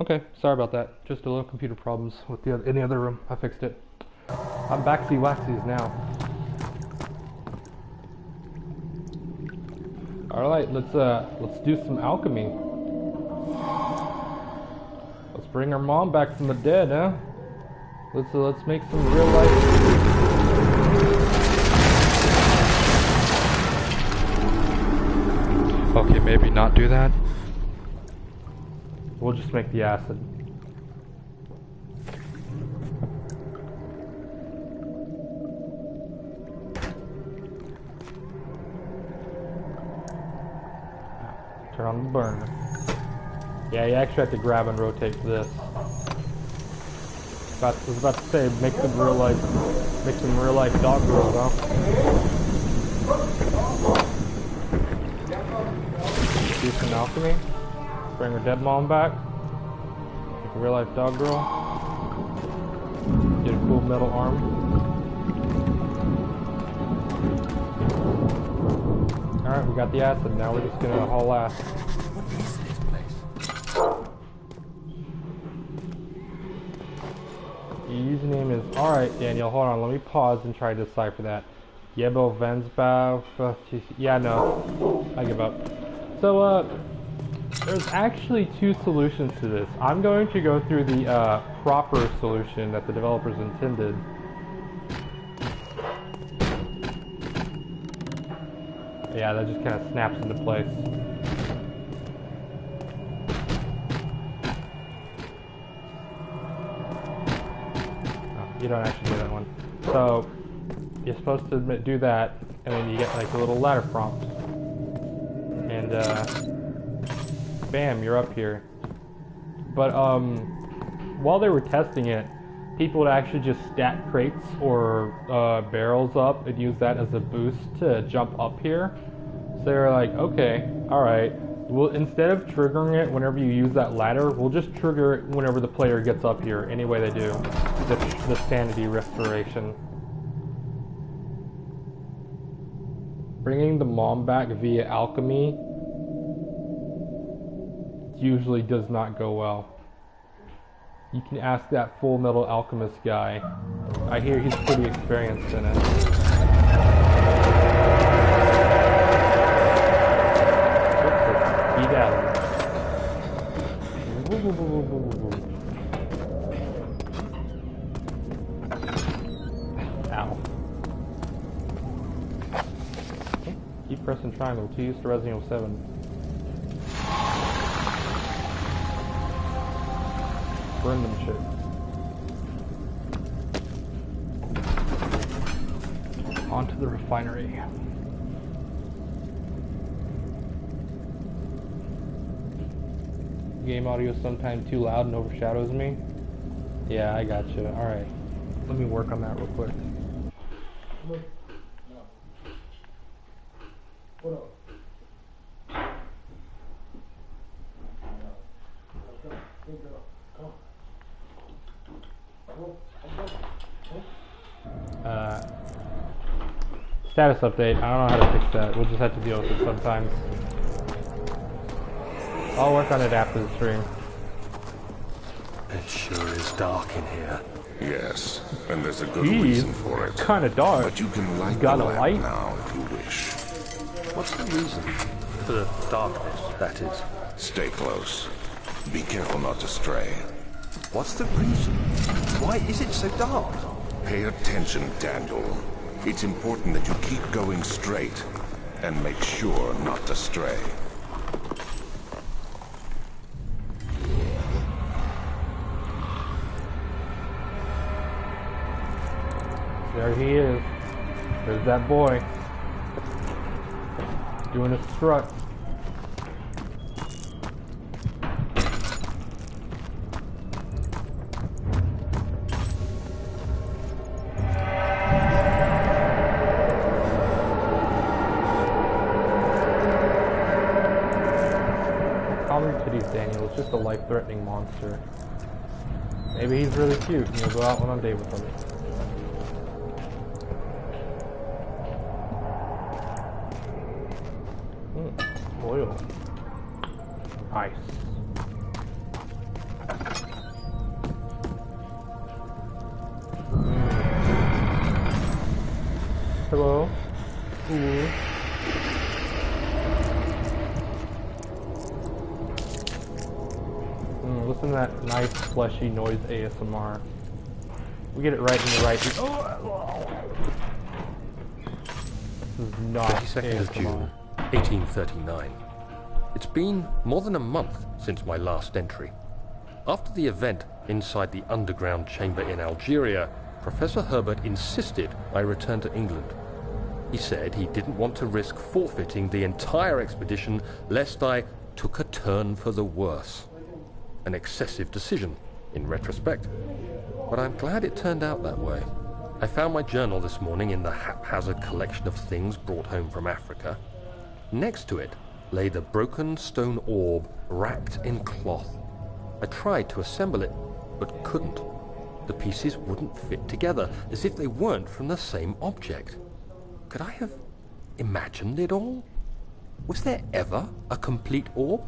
Okay, sorry about that. Just a little computer problems with in the other room. I fixed it. I'm backsy waxies now. All right, let's do some alchemy. Let's bring our mom back from the dead, huh? Let's make some real life. Okay, maybe not do that. We'll just make the acid. Turn on the burner. Yeah, you actually have to grab and rotate this. I was about to say, make some real life dog grills, huh? Do some alchemy. Bring her dead mom back. Make a real life dog grill. Get a cool metal arm. Alright, we got the acid. Now we're just gonna haul ass. What is this place? Your username is... Alright, Daniel, hold on. Let me pause and try to decipher that. Yebo Vensbau. Yeah, no. I give up. So, there's actually two solutions to this. I'm going to go through the proper solution that the developers intended. Yeah, that just kind of snaps into place. Oh, you don't actually do that one. So, you're supposed to do that, and then you get like a little ladder prompt. And, bam, you're up here. But while they were testing it, people would actually just stack crates or barrels up and use that as a boost to jump up here. So they were like, okay, alright, well, instead of triggering it whenever you use that ladder, we'll just trigger it whenever the player gets up here, any way they do. The sanity restoration. Bringing the mom back via alchemy usually does not go well. You can ask that Full Metal Alchemist guy. I hear he's pretty experienced in it. Eat at him. Ow. Okay. Keep pressing triangle to use to Resident Evil 7. Burn them shit. Onto the refinery. Game audio is sometimes too loud and overshadows me. Yeah, I gotcha. Alright. Let me work on that real quick. Status update. I don't know how to fix that. We'll just have to deal with it sometimes. I'll work on it after the stream. It sure is dark in here. Yes, and there's a good Jeez, reason for it. Kind of dark. But you can light Got the a lamp light? now if you wish. What's the reason for the darkness, that is? Stay close. Be careful not to stray. What's the reason? Why is it so dark? Pay attention, Daniel. It's important that you keep going straight and make sure not to stray. There he is. There's that boy. Doing a strut. Common cuties, Daniel. It's just a life-threatening monster. Maybe he's really cute and you'll go out on a date with him. Oil. Nice. Hello. Ooh. Listen to that nice fleshy noise ASMR. We get it right in the right. This is not 22nd of June, 1839. It's been more than a month since my last entry. After the event inside the underground chamber in Algeria, Professor Herbert insisted I return to England. He said he didn't want to risk forfeiting the entire expedition lest I took a turn for the worse. An excessive decision, in retrospect. But I'm glad it turned out that way. I found my journal this morning in the haphazard collection of things brought home from Africa. Next to it lay the broken stone orb wrapped in cloth. I tried to assemble it, but couldn't. The pieces wouldn't fit together, as if they weren't from the same object. Could I have imagined it all? Was there ever a complete orb?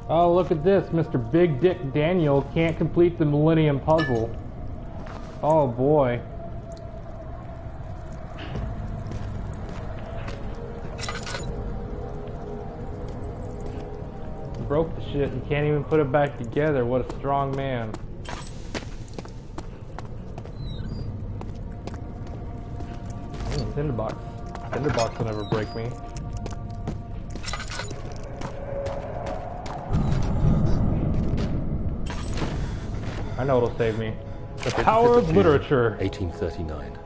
Oh, look at this. Mr. Big Dick Daniel can't complete the Millennium Puzzle. Oh, boy. Broke the shit and can't even put it back together. What a strong man. Tinderbox. Tinderbox will never break me. I know it'll save me. The power of literature. 1839.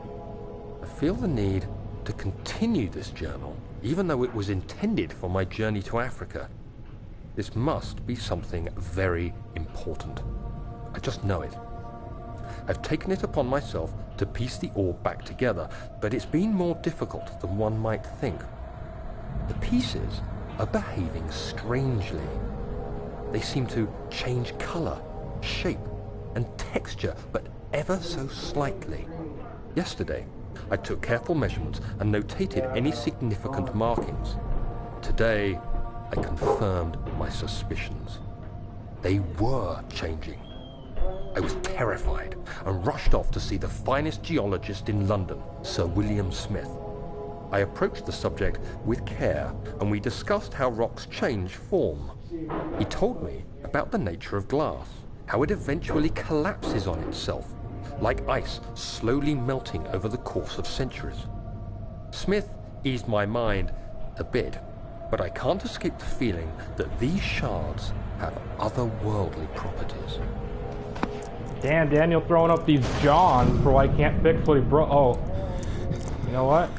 I feel the need to continue this journal, even though it was intended for my journey to Africa. This must be something very important. I just know it. I've taken it upon myself to piece the orb back together, but it's been more difficult than one might think. The pieces are behaving strangely. They seem to change color, shape, and texture, but ever so slightly. Yesterday, I took careful measurements and notated any significant markings. Today, I confirmed my suspicions. They were changing. I was terrified and rushed off to see the finest geologist in London, Sir William Smith. I approached the subject with care and we discussed how rocks change form. He told me about the nature of glass, how it eventually collapses on itself, like ice slowly melting over the course of centuries. Smith eased my mind a bit, but I can't escape the feeling that these shards have otherworldly properties. Damn, Daniel throwing up these Johns for why he can't fix what he broke. Oh, you know what?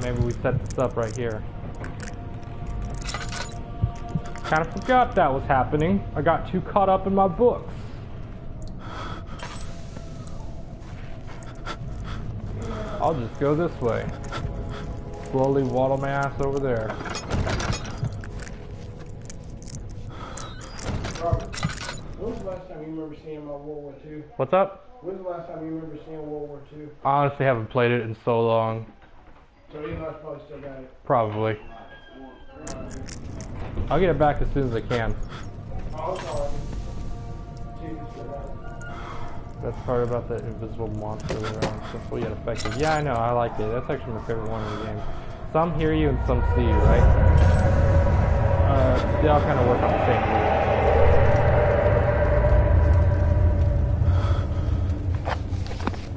Maybe we set this up right here. Kind of forgot that was happening. I got too caught up in my books. I'll just go this way. Slowly waddle my ass over there. Robert, when was the last time you remember seeing World War II? What's up? When was the last time you remember seeing World War II? I honestly haven't played it in so long. So Eli's probably still got it. Probably. I'll get it back as soon as I can. Oh, sorry. See if you still got it. That's part about the invisible monster there on simple yet effective. Yeah, I know, I like it. That's actually my favorite one in the game. Some hear you and some see you, right? They all kind of work on the same rule.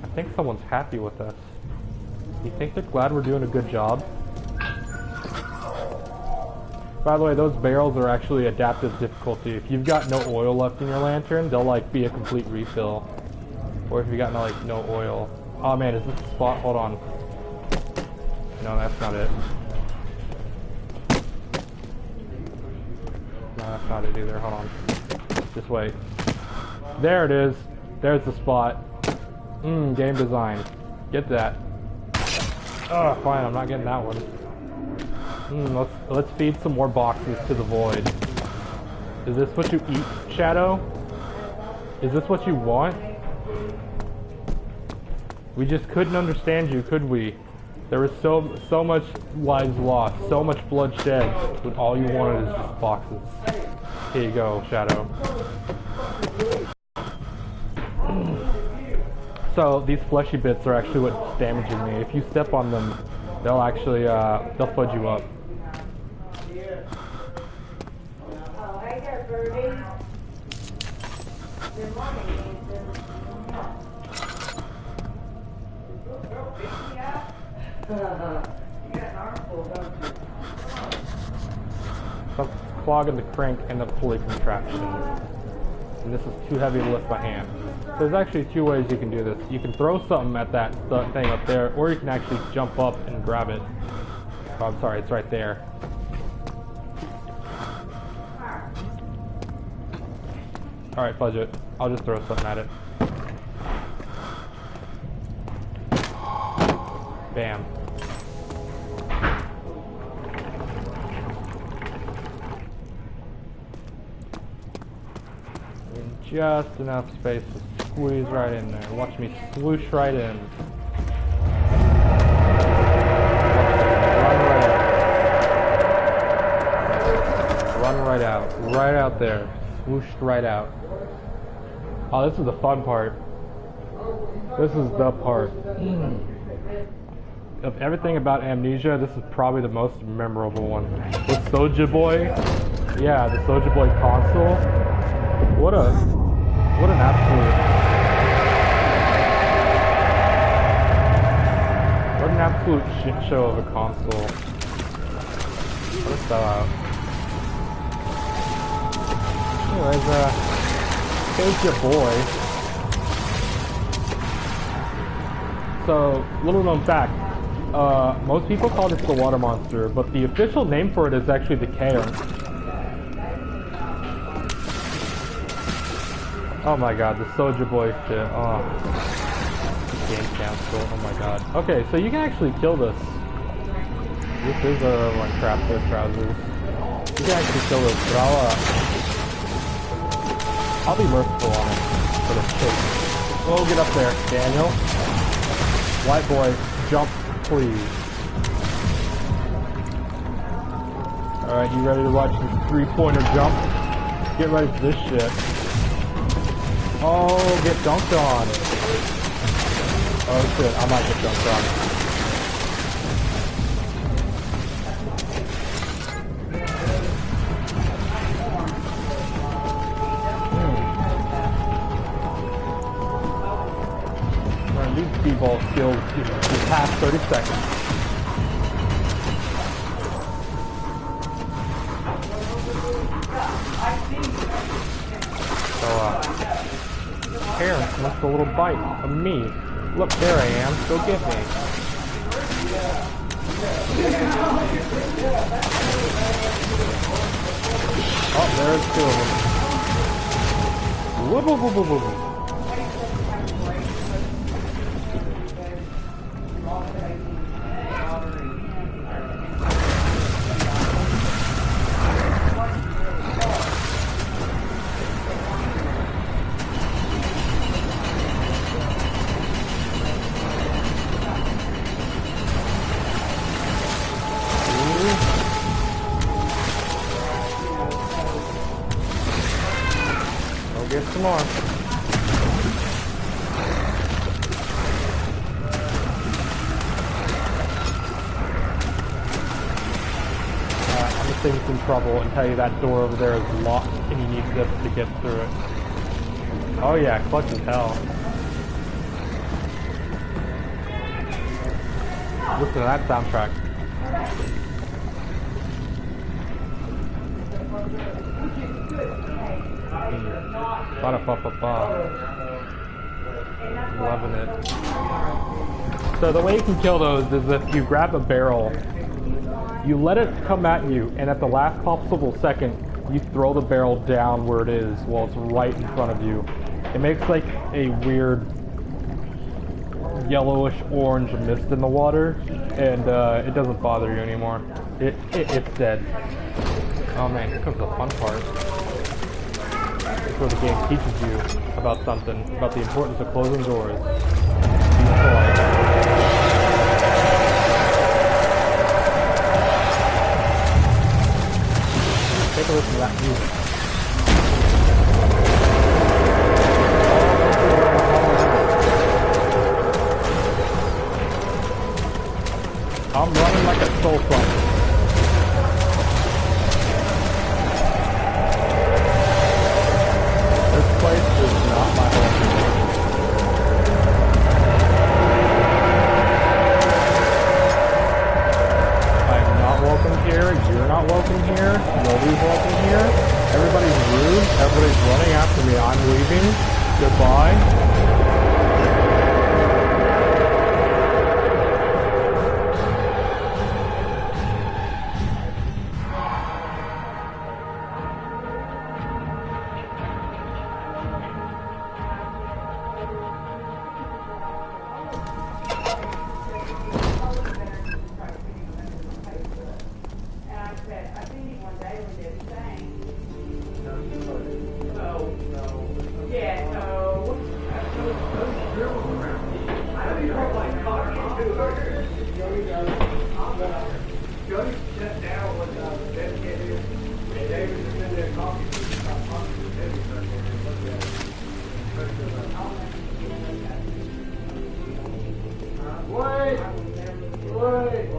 I think someone's happy with us. You think they're glad we're doing a good job? By the way, those barrels are actually adaptive difficulty. If you've got no oil left in your lantern, they'll like be a complete refill. Or if you got no oil. Oh man, is this the spot? Hold on. No, that's not it. No, that's not it either. Hold on. Just wait. There it is. There's the spot. Game design. Get that. Oh, fine. I'm not getting that one. Let's feed some more boxes to the void. Is this what you eat, Shadow? Is this what you want? We just couldn't understand you, could we? There was so much lives lost, so much bloodshed, when all you wanted is just boxes. Here you go, Shadow. So these fleshy bits are actually what's damaging me. If you step on them, they'll actually they'll fudge you up. Oh, hey there, birdie. Good morning, you got an armful, don't you? So clogging the crank and the pulley contraption. And this is too heavy to lift by hand. There's actually two ways you can do this. You can throw something at that thing up there, or you can actually jump up and grab it. Oh, I'm sorry, it's right there. Alright, fudge it. I'll just throw something at it. Bam. Just enough space to squeeze right in there. Watch me swoosh right in. Run right out. Right out there. Swooshed right out. Oh, this is the fun part. This is the part. Of everything about Amnesia, this is probably the most memorable one. The Soulja Boy. Yeah, the Soulja Boy console. What an absolute shit show of a console. What a sellout. Anyways, here's your boy. So, little known fact. Most people call this the water monster, but the official name for it is actually the Kale. Oh my god, the Soulja Boy shit. Oh. Game cancel. Oh my god. Okay, so you can actually kill this. This is a one crap with trousers. You can actually kill this, but I'll be merciful on it for the chase. Oh, get up there, Daniel. White boy, jump, please. Alright, you ready to watch this three-pointer jump? Get ready for this shit. Oh, get dunked on. Oh shit, I might get dunked on. Learn these speedball skills in the past 30 seconds. Parents must a little bite of me. Look, there I am. Go get me. Oh, there's two of them. Whoop, whoop, whoop, whoop, whoop. Get some more. I'm gonna save you some trouble and tell you that door over there is locked and you need this to get through it. Oh yeah, clutch as hell. Listen to that soundtrack. Ba-da-ba-ba-ba. Loving it. So the way you can kill those is if you grab a barrel, you let it come at you, and at the last possible second, you throw the barrel down where it is while it's right in front of you. It makes like a weird yellowish orange mist in the water, and it doesn't bother you anymore. It's dead. Oh man, here comes the fun part. This is where the game teaches you about something, about the importance of closing doors. Take a listen to that music. I'm running like a soul plumber. This place is not my home. I'm not welcome here, you're not welcome here, nobody's welcome here. Everybody's rude, everybody's running after me, I'm leaving. Goodbye.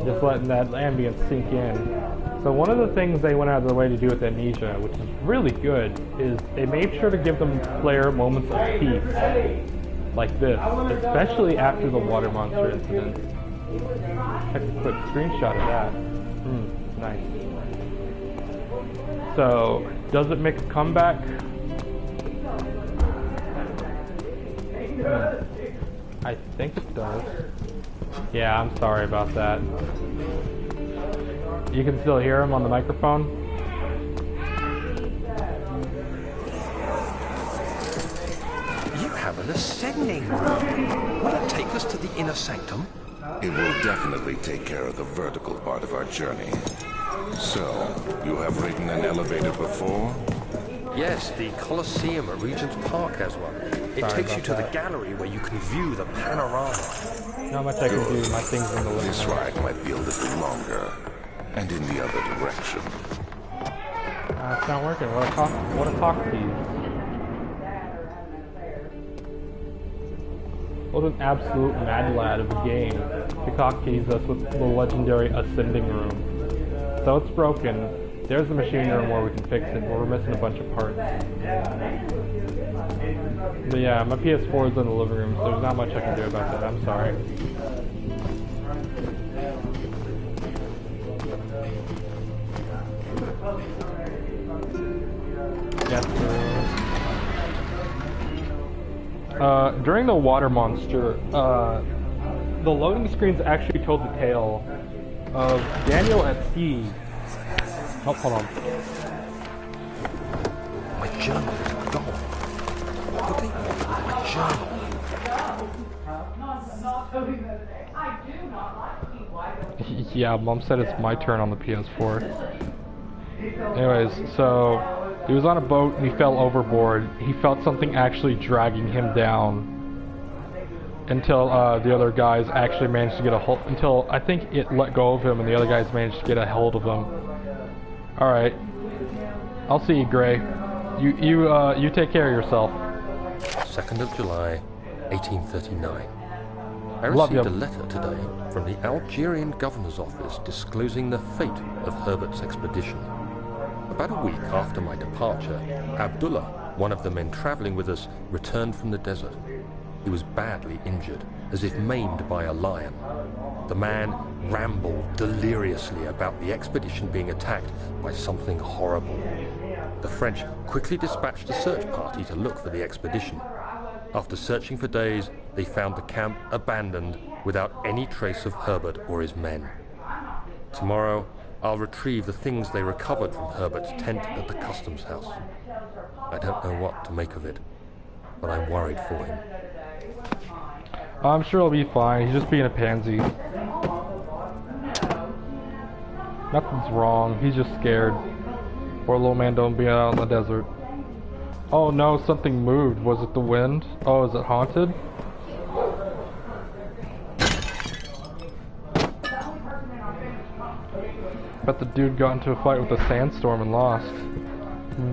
Just letting that ambience sink in. So one of the things they went out of their way to do with Amnesia, which is really good, is they made sure to give them player moments of peace. Like this, especially after the water monster incident. Take a quick screenshot of that. Nice. So, does it make a comeback? I think it does. Yeah, I'm sorry about that. You can still hear him on the microphone? You have an ascending room. Will it take us to the inner sanctum? It will definitely take care of the vertical part of our journey. So, you have ridden an elevator before? Yes, the Colosseum at Regent's Park has one. It takes you to the gallery where you can view the panorama. Not much I can do, my thing's in the living This room. ride might be a little longer, and in the other direction. It's not working. What a cock tease. What an absolute mad lad of a game to cock tease us with the legendary ascending room. So it's broken. There's the machine room where we can fix it, where we're missing a bunch of parts. But yeah, my PS4 is in the living room, so there's not much I can do about that. I'm sorry. During the water monster, the loading screens actually told the tale of Daniel at sea. Oh, hold on. My journal is gone. What do they want with my journal? Yeah, Mom said it's my turn on the PS4. Anyways, so he was on a boat and he fell overboard. He felt something actually dragging him down until the other guys actually managed to get a hold. Until I think it let go of him and the other guys managed to get a hold of him. All right, I'll see you, Gray. You take care of yourself. 2nd of July, 1839. I Love received you. a letter today from the Algerian governor's office disclosing the fate of Herbert's expedition. About a week after my departure, Abdullah, one of the men traveling with us, returned from the desert. He was badly injured, as if maimed by a lion. The man rambled deliriously about the expedition being attacked by something horrible. The French quickly dispatched a search party to look for the expedition. After searching for days, they found the camp abandoned without any trace of Herbert or his men. Tomorrow, I'll retrieve the things they recovered from Herbert's tent at the customs house. I don't know what to make of it, but I'm worried for him. I'm sure he'll be fine. He's just being a pansy. Nothing's wrong. He's just scared. Poor little man don't be out in the desert. Oh no, something moved. Was it the wind? Oh, is it haunted? Bet the dude got into a fight with a sandstorm and lost.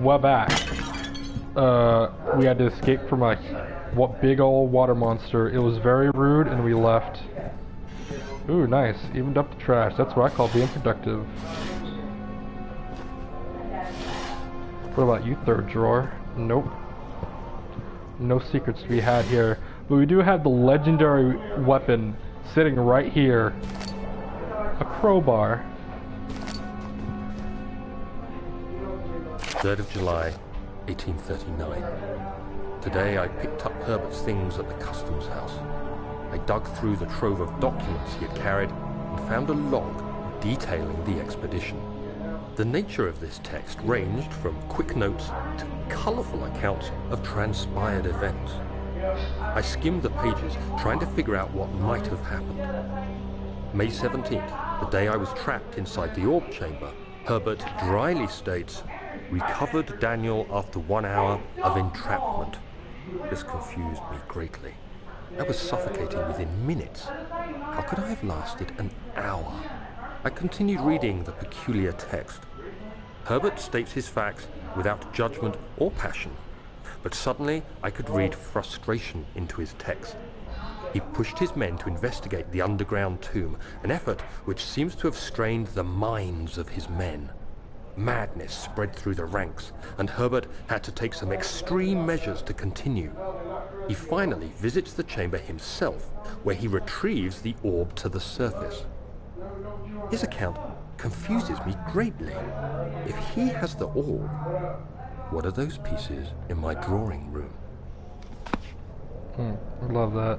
We're back. We had to escape from a big old water monster. It was very rude and we left. Ooh, nice. Evened up the trash. That's what I call being productive. What about you, third drawer? Nope. No secrets to be had here. But we do have the legendary weapon sitting right here. A crowbar. 3rd of July, 1839. Today I picked up Herbert's things at the customs house. I dug through the trove of documents he had carried and found a log detailing the expedition. The nature of this text ranged from quick notes to colourful accounts of transpired events. I skimmed the pages, trying to figure out what might have happened. May 17th, the day I was trapped inside the orb chamber, Herbert dryly states, "Recovered Daniel after 1 hour of entrapment." This confused me greatly. I was suffocating within minutes. How could I have lasted an hour? I continued reading the peculiar text. Herbert states his facts without judgment or passion, but suddenly I could read frustration into his text. He pushed his men to investigate the underground tomb, an effort which seems to have strained the minds of his men. Madness spread through the ranks, and Herbert had to take some extreme measures to continue. He finally visits the chamber himself, where he retrieves the orb to the surface. His account confuses me greatly. If he has the orb, what are those pieces in my drawing room? I love that.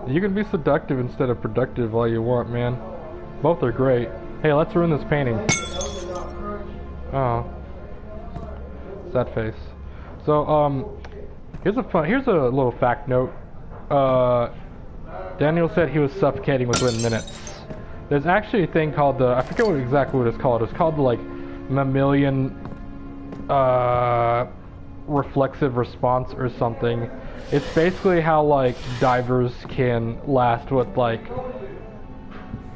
You can be seductive instead of productive all you want, man. Both are great. Hey, let's ruin this painting. Oh. Sad face. So, here's a little fact note. Daniel said he was suffocating within minutes. There's actually a thing called I forget exactly what it's called. It's called the, like, mammalian, reflexive response or something. It's basically how, like, divers can last with, like,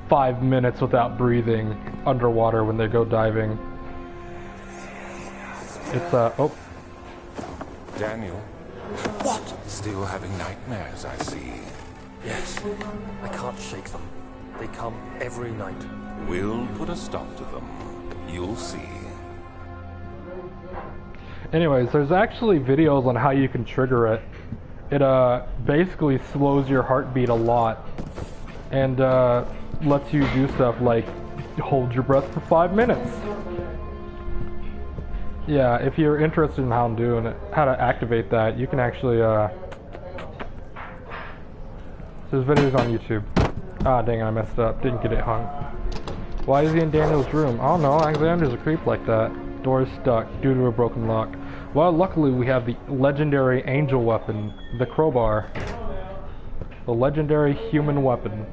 5 minutes without breathing underwater when they go diving. It's, oh. Daniel? What? Still having nightmares, I see. Yes, I can't shake them. They come every night. We'll put a stop to them. You'll see. Anyways, there's actually videos on how you can trigger it. It basically slows your heartbeat a lot and lets you do stuff like hold your breath for 5 minutes. Yeah, if you're interested in how I'm doing it, how to activate that, you can actually there's videos on YouTube. Ah, dang, I messed up. Didn't get it hung. Why is he in Daniel's room? I don't know. Alexander's a creep like that. Door is stuck due to a broken lock. Well, luckily we have the legendary angel weapon, the crowbar. The legendary human weapon.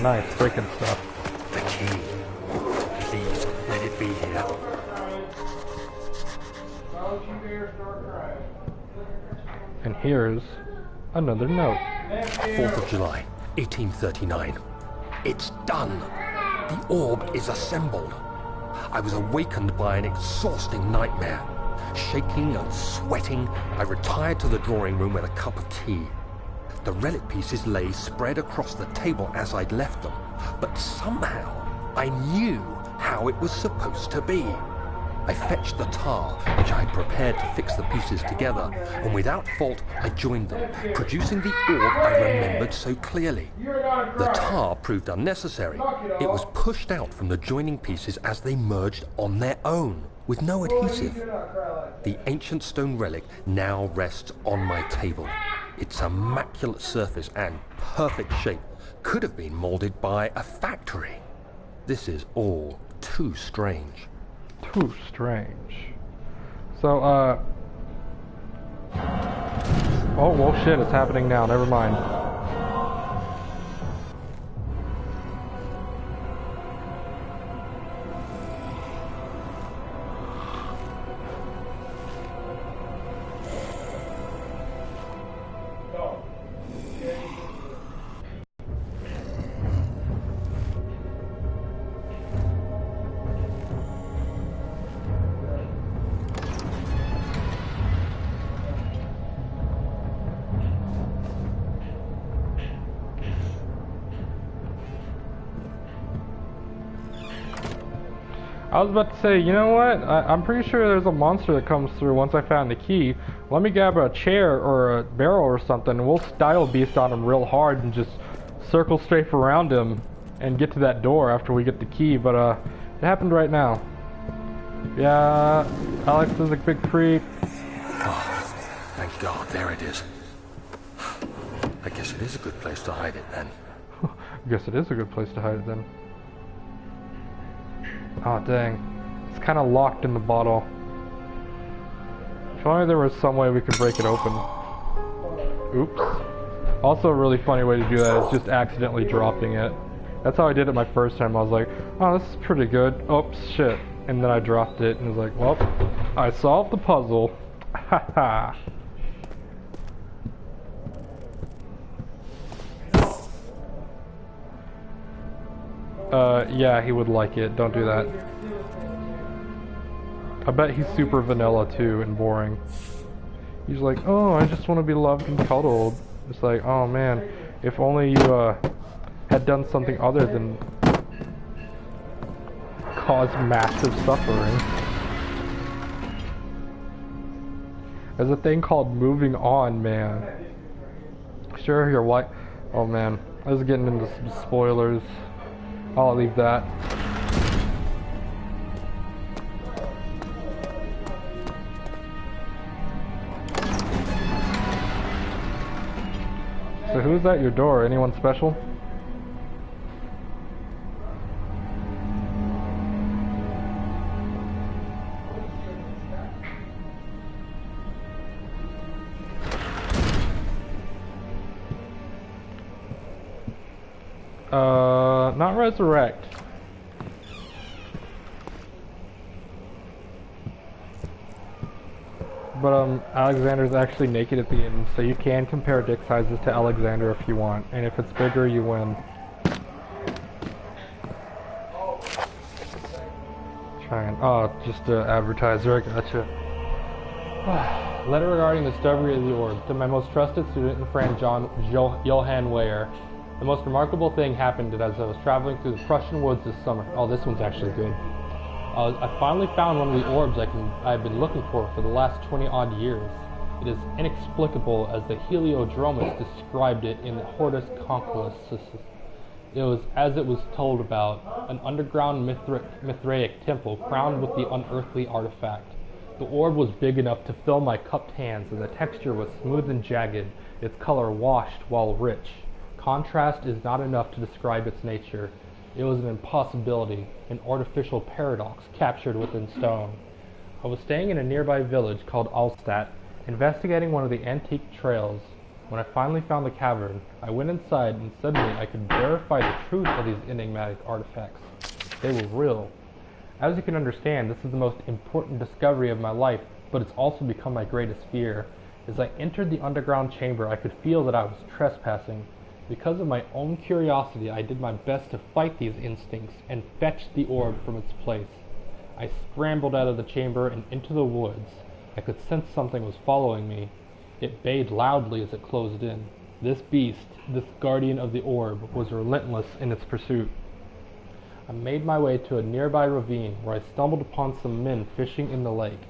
Nice, breaking stuff. The key. Please, let it be here. And here's another note. 4th of July, 1839. It's done. The orb is assembled. I was awakened by an exhausting nightmare. Shaking and sweating, I retired to the drawing room with a cup of tea. The relic pieces lay spread across the table as I'd left them, but somehow I knew how it was supposed to be. I fetched the tar, which I had prepared to fix the pieces together, and without fault I joined them, producing the orb I remembered so clearly. The tar proved unnecessary. It was pushed out from the joining pieces as they merged on their own, with no adhesive. The ancient stone relic now rests on my table. Its immaculate surface and perfect shape could have been molded by a factory. This is all too strange. Too strange. So, Oh, well shit, it's happening now, never mind. I was about to say, you know what? I'm pretty sure there's a monster that comes through once I found the key. Let me grab a chair or a barrel or something, and we'll style beast on him real hard and just circle strafe around him and get to that door after we get the key. But it happened right now. Yeah, Alex is a big creep. Oh, thank God, there it is. I guess it is a good place to hide it then. I guess it is a good place to hide it then. Oh dang, it's kind of locked in the bottle. If only there was some way we could break it open. Oops. Also a really funny way to do that is just accidentally dropping it. That's how I did it my first time. I was like, oh, this is pretty good. Oops, shit. And then I dropped it and was like, well, I solved the puzzle. Haha. Yeah, he would like it. Don't do that. I bet he's super vanilla too and boring. He's like, oh, I just want to be loved and cuddled. It's like, oh man, if only you had done something other than cause massive suffering. There's a thing called moving on, man. Sure, you're white. Oh man, I was getting into some spoilers. I'll leave that. So who's at your door? Anyone special? Not resurrect. But Alexander's actually naked at the end, so you can compare dick sizes to Alexander if you want, and if it's bigger, you win. Trying. Oh, just an advertiser. I gotcha. Letter regarding the discovery of the orb to my most trusted student and friend, Johann Weyer. The most remarkable thing happened as I was traveling through the Prussian woods this summer. Oh, this one's actually good. I finally found one of the orbs I've been looking for the last 20-odd years. It is inexplicable as the Heliodromus described it in the Hortus Concilus. It was as it was told about, an underground Mithraic temple crowned with the unearthly artifact. The orb was big enough to fill my cupped hands, and the texture was smooth and jagged, its color washed while rich. Contrast is not enough to describe its nature. It was an impossibility, an artificial paradox captured within stone. I was staying in a nearby village called Alstadt, investigating one of the antique trails. When I finally found the cavern, I went inside and suddenly I could verify the truth of these enigmatic artifacts. They were real. As you can understand, this is the most important discovery of my life, but it's also become my greatest fear. As I entered the underground chamber, I could feel that I was trespassing. Because of my own curiosity, I did my best to fight these instincts and fetch the orb from its place. I scrambled out of the chamber and into the woods. I could sense something was following me. It bayed loudly as it closed in. This beast, this guardian of the orb, was relentless in its pursuit. I made my way to a nearby ravine where I stumbled upon some men fishing in the lake.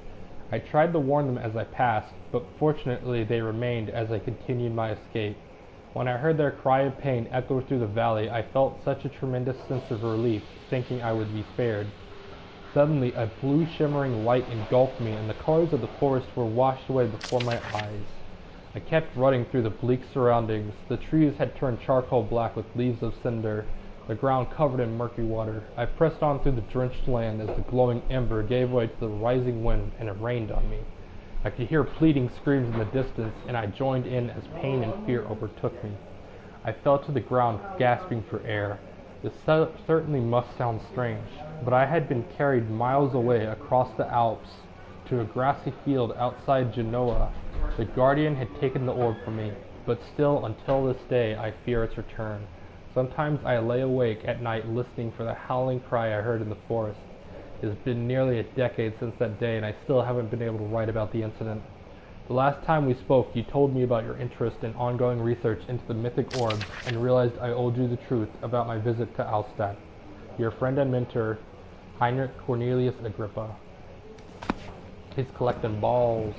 I tried to warn them as I passed, but fortunately they remained as I continued my escape. When I heard their cry of pain echo through the valley, I felt such a tremendous sense of relief, thinking I would be spared. Suddenly, a blue shimmering light engulfed me, and the colors of the forest were washed away before my eyes. I kept running through the bleak surroundings. The trees had turned charcoal black with leaves of cinder, the ground covered in murky water. I pressed on through the drenched land as the glowing ember gave way to the rising wind, and it rained on me. I could hear pleading screams in the distance, and I joined in as pain and fear overtook me. I fell to the ground, gasping for air. This certainly must sound strange, but I had been carried miles away across the Alps to a grassy field outside Genoa. The Guardian had taken the orb from me, but still, until this day, I fear its return. Sometimes I lay awake at night listening for the howling cry I heard in the forest. It has been nearly a decade since that day, and I still haven't been able to write about the incident. The last time we spoke, you told me about your interest in ongoing research into the mythic orbs, and realized I owed you the truth about my visit to Alstadt. Your friend and mentor, Heinrich Cornelius Agrippa. He's collecting balls.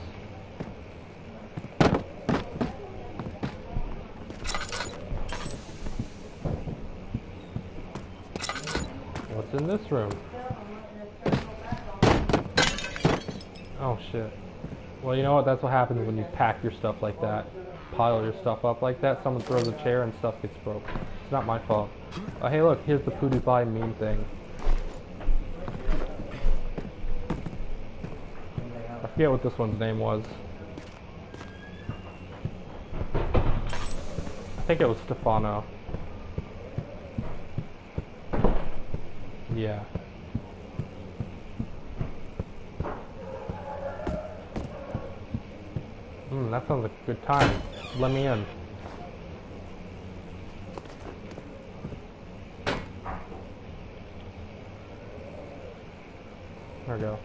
What's in this room? Oh shit. Well, you know what? That's what happens when you pack your stuff like that. Pile your stuff up like that. Someone throws a chair and stuff gets broke. It's not my fault. Oh, hey look, here's the PewDiePie meme thing. I forget what this one's name was. I think it was Stefano. Yeah. That sounds like a good time. Let me in. There we go.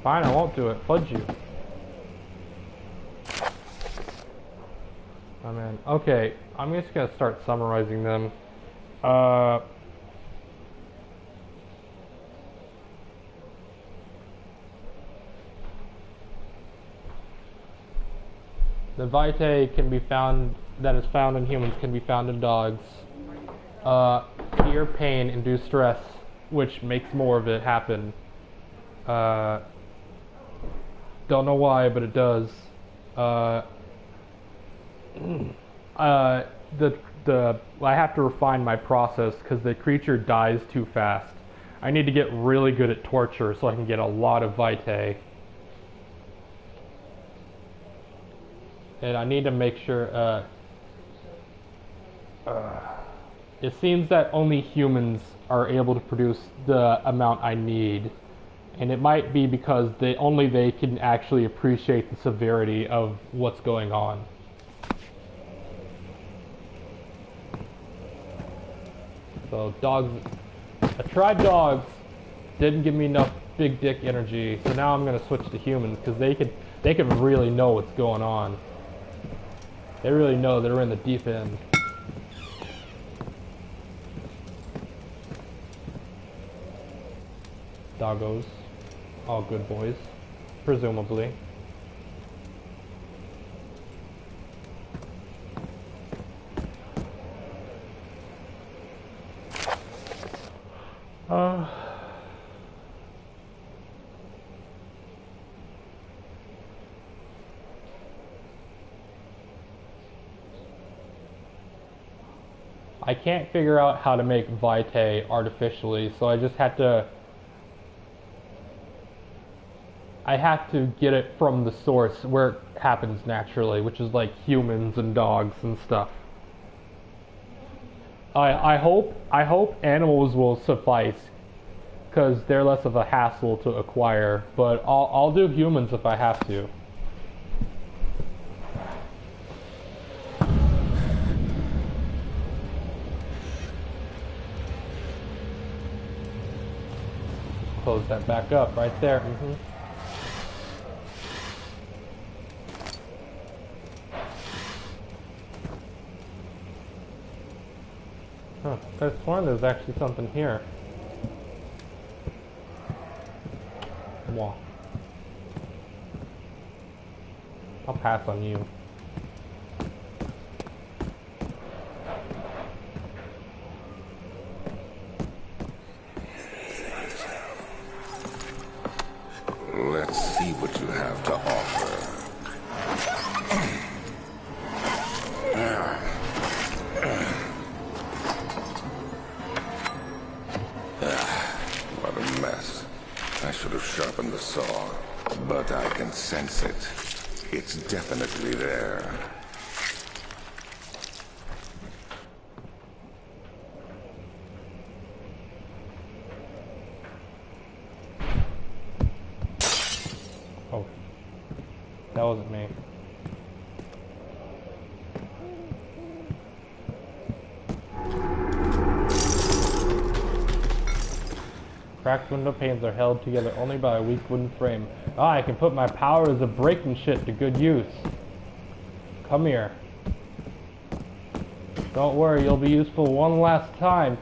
Fine, I won't do it. Fudge you. Oh man. Okay, I'm just gonna start summarizing them. The vitae can be found, that is found in humans, can be found in dogs. Fear, pain, induced stress, which makes more of it happen. Don't know why, but it does. I have to refine my process because the creature dies too fast. I need to get really good at torture so I can get a lot of vitae. And I need to make sure, it seems that only humans are able to produce the amount I need. And it might be because only they can actually appreciate the severity of what's going on. So dogs, I tried dogs, didn't give me enough big dick energy, so now I'm gonna switch to humans because they could really know what's going on. They really know they're in the deep end. Doggos. All good boys. Presumably. I can't figure out how to make vitae artificially, so I just had to... I have to get it from the source where it happens naturally, which is like humans and dogs and stuff. I hope animals will suffice, because they're less of a hassle to acquire, but I'll do humans if I have to. Close that back up right there. Huh, I could have sworn there's actually something here. Wow. I'll pass on you. sense it. It's definitely there. Oh, that wasn't me. Cracked window panes are held together only by a weak wooden frame. Ah, I can put my powers of breaking shit to good use. Come here. Don't worry, you'll be useful one last time.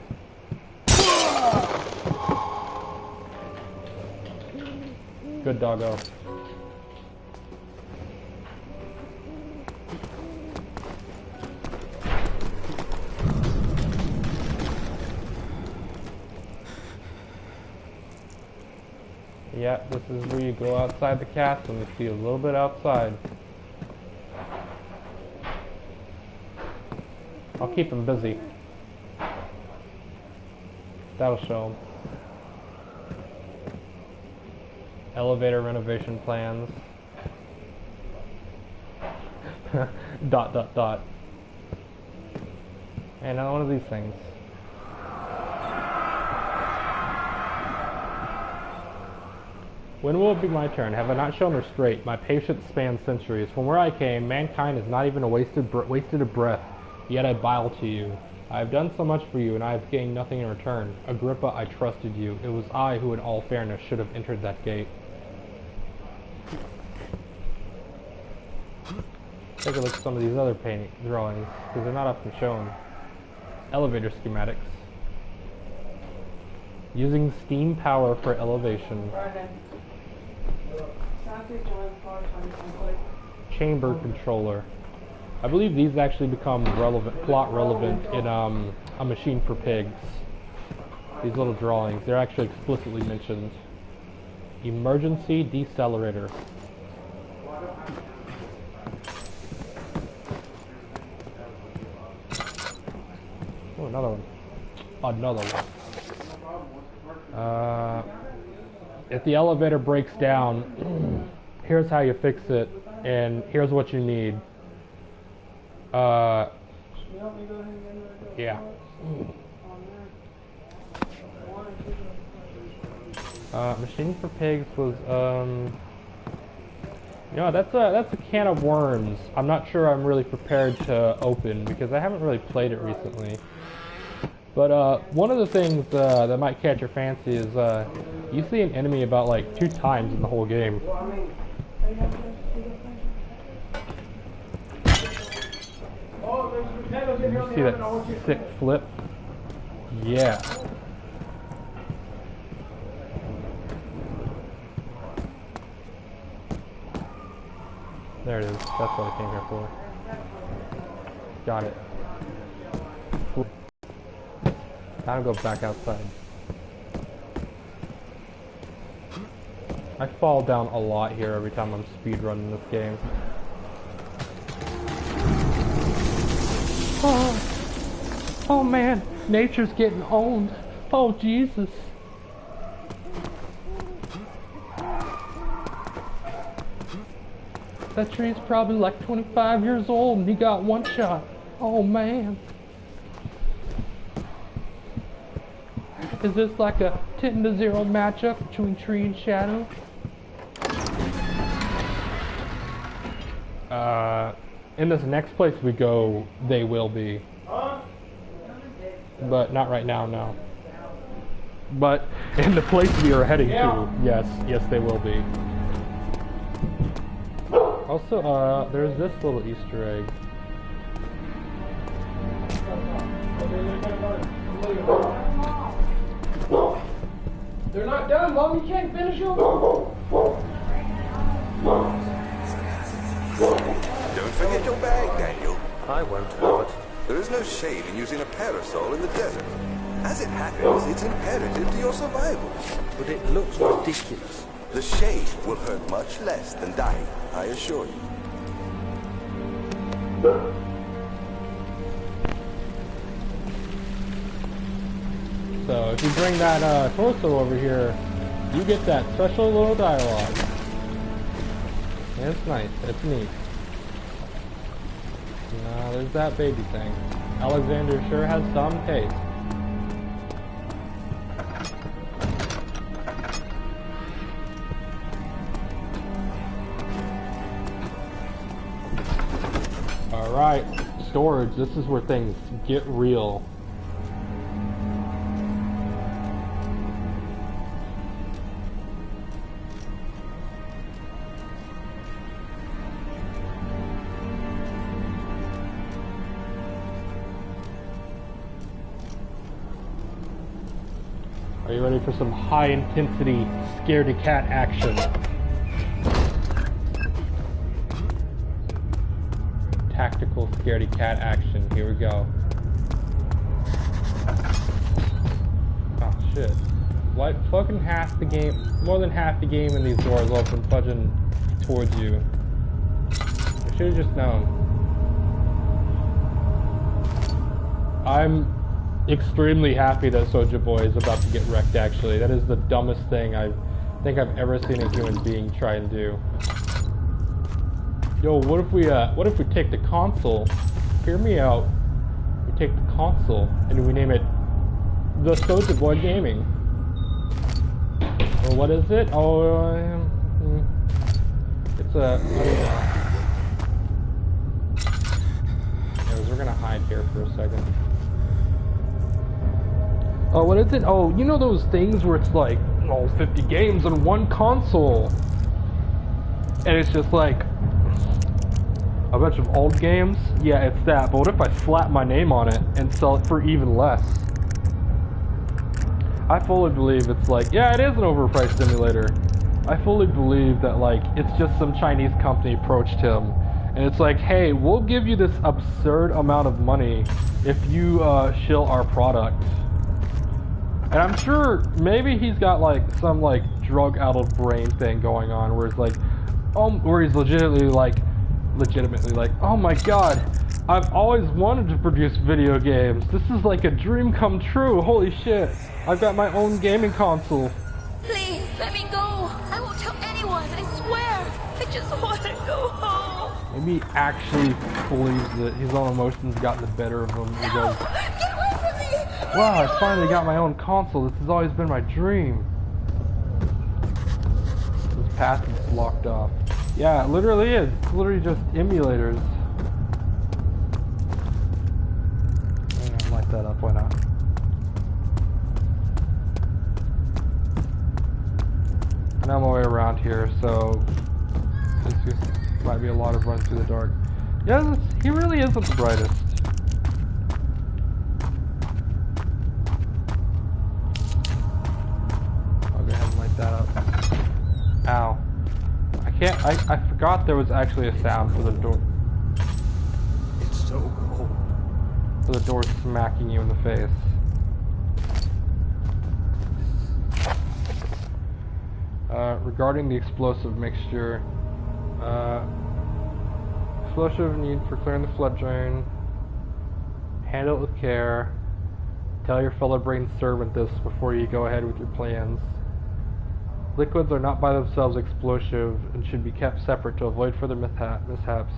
Good doggo. Yeah, this is where you go outside the castle and see a little bit outside. I'll keep him busy. That'll show him. Elevator renovation plans. dot dot dot. And another one of these things. When will it be my turn? Have I not shown restraint? My patience spans centuries. From where I came, mankind is not even a wasted of breath. Yet I bow to you. I have done so much for you, and I have gained nothing in return. Agrippa, I trusted you. It was I who, in all fairness, should have entered that gate. Take a look at some of these other painting drawings, because they're not often shown. Elevator schematics. Using steam power for elevation. Chamber controller. I believe these actually become plot relevant in A Machine for Pigs. These little drawings, they're actually explicitly mentioned. Emergency decelerator. Oh, another one. Another one. If the elevator breaks down, here's how you fix it, and here's what you need. Yeah. Machine for Pigs was, you know, that's a can of worms. I'm not sure I'm really prepared to open because I haven't really played it recently. But one of the things that might catch your fancy is you see an enemy about like 2 times in the whole game. You see that sick flip? Yeah. There it is. That's what I came here for. Got it. Time to go back outside. I fall down a lot here every time I'm speedrunning this game. Oh man, nature's getting owned. Oh Jesus. That tree's probably like 25 years old and he got one shot. Oh man. Is this like a 10-0 matchup between tree and shadow? In this next place we go, they will be. But not right now, no. But in the place we are heading to, yes, they will be. Also, there's this little Easter egg. They're not done, Mom. You can't finish them. Don't forget your bag, Daniel. I won't, Howard. There is no shame in using a parasol in the desert. As it happens, it's imperative to your survival. But it looks ridiculous. The shade will hurt much less than dying, I assure you. So if you bring that torso over here, you get that special little dialogue. Yeah, it's nice. It's neat. No, there's that baby thing. Alexander sure has some taste. Alright, storage. This is where things get real. Are you ready for some high intensity scaredy cat action? Tactical scaredy cat action. Here we go. Oh shit. Like fucking half the game, more than half the game in these doors open fudging towards you. I should have just known. I'm extremely happy that Soulja Boy is about to get wrecked, actually. That is the dumbest thing I think I've ever seen a human being try and do. Yo, what if we take the console? Hear me out. We take the console and we name it the Soulja Boy Gaming. Or what is it? Oh, it's a. We're gonna hide here for a second. Oh, what is it? Oh, you know those things where it's like, oh, 50 games on one console, and it's just like a bunch of old games? Yeah, it's that, but what if I slap my name on it and sell it for even less? I fully believe it's like, yeah, it is an overpriced simulator. I fully believe that, like, it's just some Chinese company approached him, and it's like, hey, we'll give you this absurd amount of money if you shill our product. And I'm sure maybe he's got like some like drug-addled brain thing going on where it's like, where he's legitimately like, oh my god, I've always wanted to produce video games. This is like a dream come true. Holy shit, I've got my own gaming console. Please, let me go. I won't tell anyone, I swear. I just want to go home. Maybe he actually believes that his own emotions got the better of him. He goes, Get away from me! wow, I finally got my own console. This has always been my dream. This path is locked off. Yeah, it literally is. It's literally just emulators. I'm gonna light that up, why not? And I'm all the way around here, so this might be a lot of runs through the dark. Yeah, he really isn't the brightest. That up. Ow. I forgot there was actually a sound for the door. It's so cold. For the door smacking you in the face. Regarding the explosive mixture, explosive need for clearing the flood drain. Handle it with care. Tell your fellow brain servant this before you go ahead with your plans. Liquids are not by themselves explosive and should be kept separate to avoid further mishaps.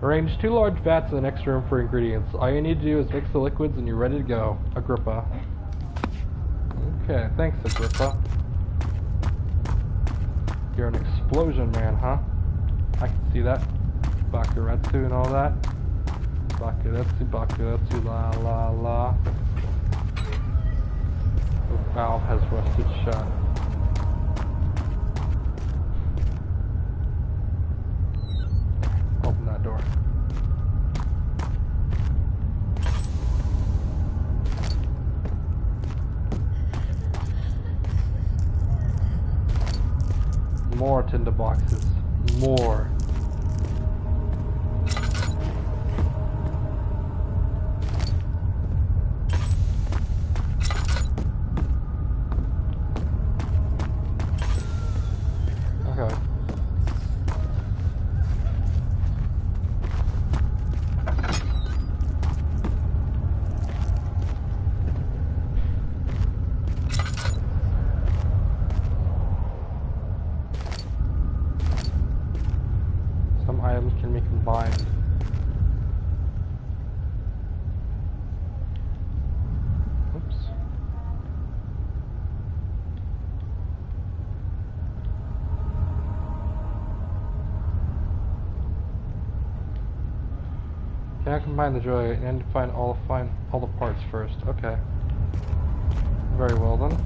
Arrange 2 large vats in the next room for ingredients. All you need to do is mix the liquids and you're ready to go. Agrippa. Okay, thanks, Agrippa. You're an explosion man, huh? I can see that. Bakuretsu and all that. Bakuretsu, la la la. The valve has rusted shut. Open that door. More tinder boxes. More. Okay. items can be combined. Oops. Can I combine the joy and find all the parts first? Okay. Very well then.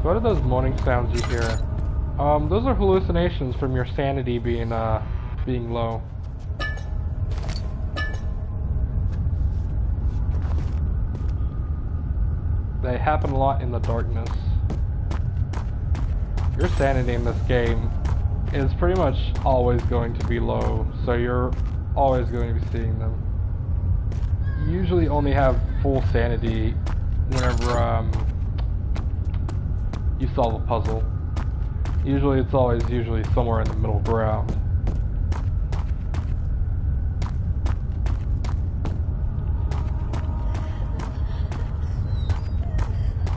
So what are those moaning sounds you hear? Those are hallucinations from your sanity being low. They happen a lot in the darkness. Your sanity in this game is pretty much always going to be low, so you're always going to be seeing them. You usually only have full sanity whenever you solve a puzzle. Usually it's always somewhere in the middle ground.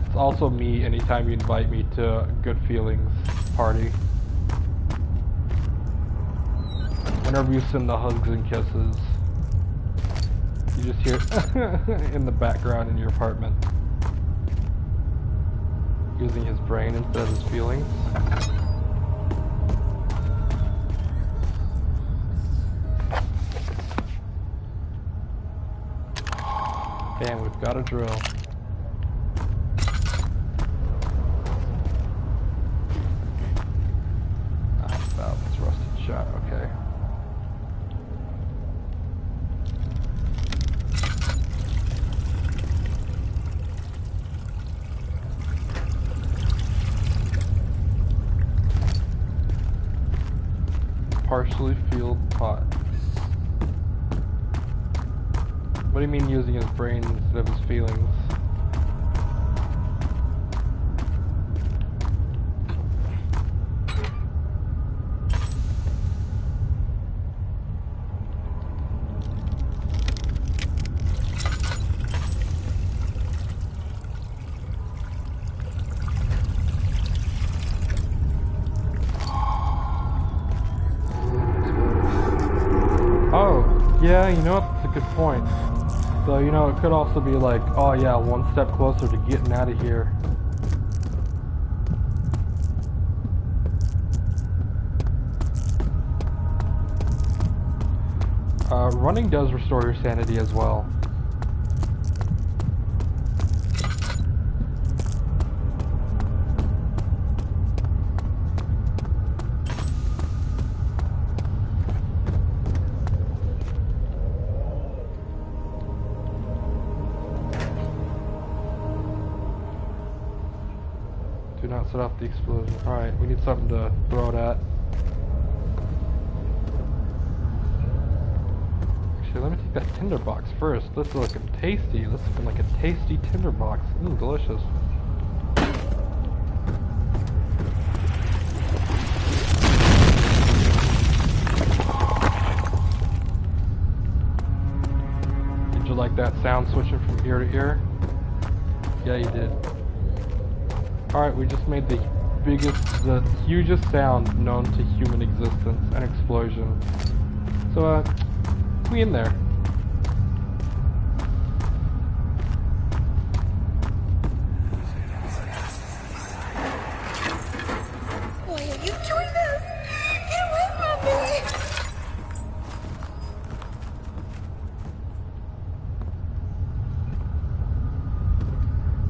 It's also me anytime you invite me to a Good Feelings party. Whenever you send the hugs and kisses, you just hear in the background in your apartment. Using his brain instead of his feelings. And we've got a drill. About this rusted shot, okay. Partially filled pot. What do you mean using his brain instead of his feelings? Yeah, you know what? That's a good point. So, you know, it could also be like, oh yeah, one step closer to getting out of here. Running does restore your sanity as well. Do not set off the explosion. Alright, we need something to throw it at. Actually, let me take that tinderbox first. This is looking tasty. This is looking like a tasty tinderbox. Mmm, delicious. Did you like that sound switching from ear to ear? Yeah, you did. Alright, we just made the hugest sound known to human existence, an explosion. So, we in there. Why are you doing this? Get away from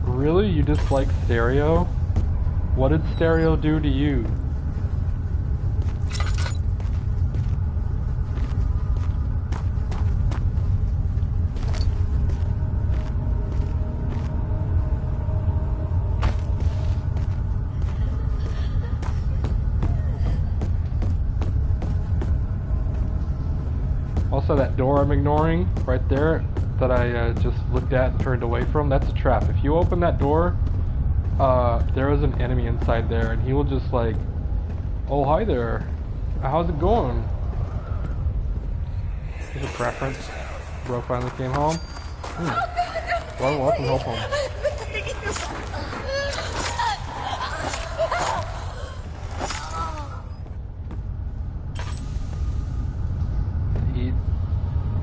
me! Really? You dislike stereo? What did stereo do to you? Also, that door I'm ignoring right there that I just looked at and turned away from, that's a trap. If you open that door, there is an enemy inside there, and he will just like, oh hi there, how's it going? Here's a preference. Bro finally came home. Oh God! Run left and help him.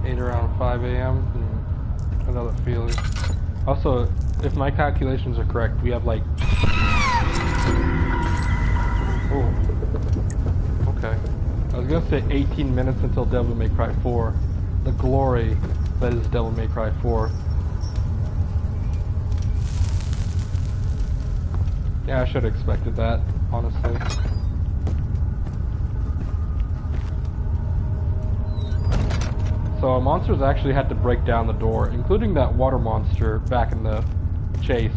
Ate around 5 a.m. and another feeling. Also, if my calculations are correct, we have like... Oh. Okay. I was gonna say 18 minutes until Devil May Cry 4. The glory that is Devil May Cry 4. Yeah, I should have expected that, honestly. So monsters actually had to break down the door, including that water monster back in the chase.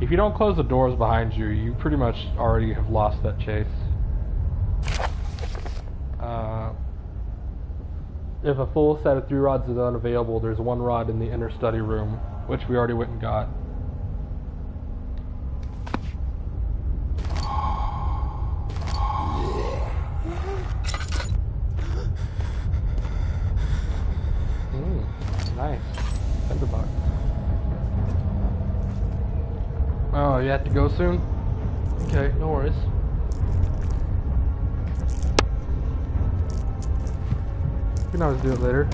If you don't close the doors behind you, you pretty much already have lost that chase. If a full set of 3 rods is unavailable, there's 1 rod in the inner study room, which we already went and got. Nice. Tinderbox. Oh, you have to go soon? Okay, no worries. We can always do it later.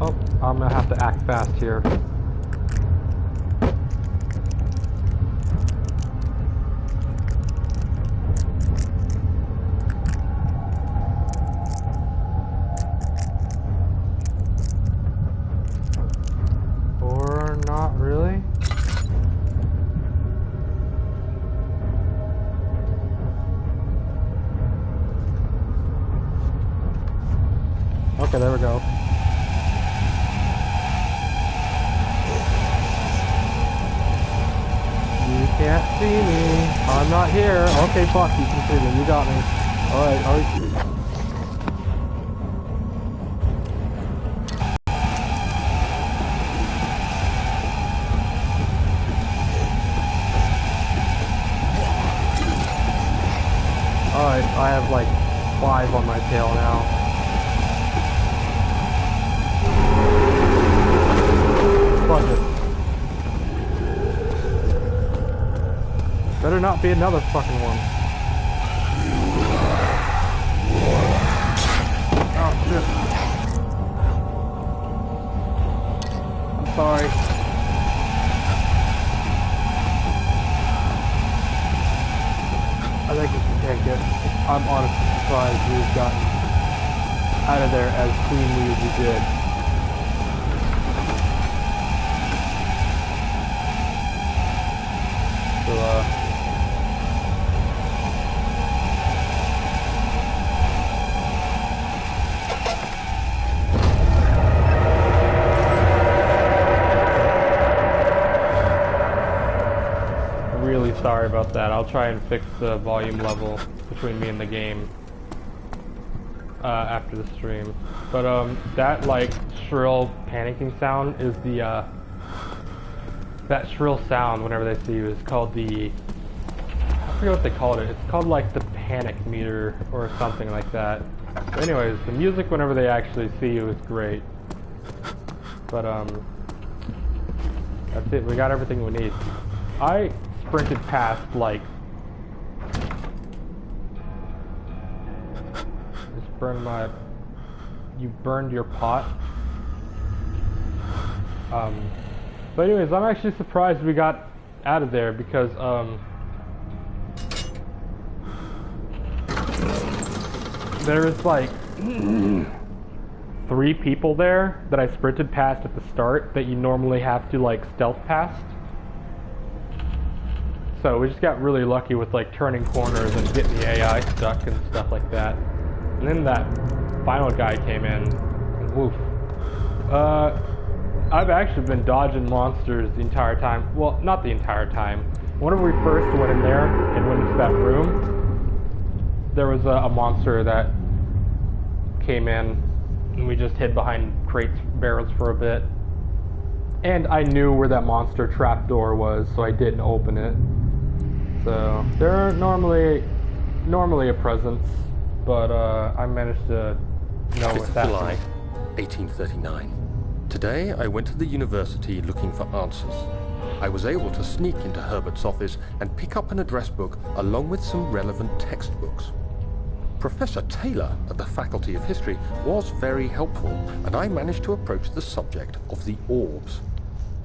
Oh, I'm gonna have to act fast here. Or not really? Okay, there we go. You can't see me. I'm not here. Okay, fuck, you can see me. You got me. Alright, alright. Alright, I have like 5 on my tail now. Fuck it. Better not be another fucking one. Oh shit. I'm sorry. I think we can take it. I'm honestly surprised we've gotten out of there as cleanly as we did. So, really sorry about that. I'll try and fix the volume level between me and the game after the stream. But that like shrill panicking sound is the that shrill sound whenever they see you is called the, I forget what they called it. It's called like the panic meter or something like that. But anyways, the music whenever they actually see you is great. But that's it. We got everything we need. I sprinted past like, just burned my, you burned your pot. But anyways, I'm actually surprised we got out of there because there was like 3 people there that I sprinted past at the start that you normally have to like stealth past. So we just got really lucky with like turning corners and getting the AI stuck and stuff like that. And then that final guy came in and woof. I've actually been dodging monsters the entire time. Well, not the entire time. Whenever we first went in there and went into that room, there was a monster that came in, and we just hid behind crates, barrels for a bit. And I knew where that monster trapdoor was, so I didn't open it. So they're normally a presence, but I managed to know 5th what of that July, was. 1839. Today I went to the university looking for answers. I was able to sneak into Herbert's office and pick up an address book along with some relevant textbooks. Professor Taylor at the Faculty of History was very helpful, and I managed to approach the subject of the orbs.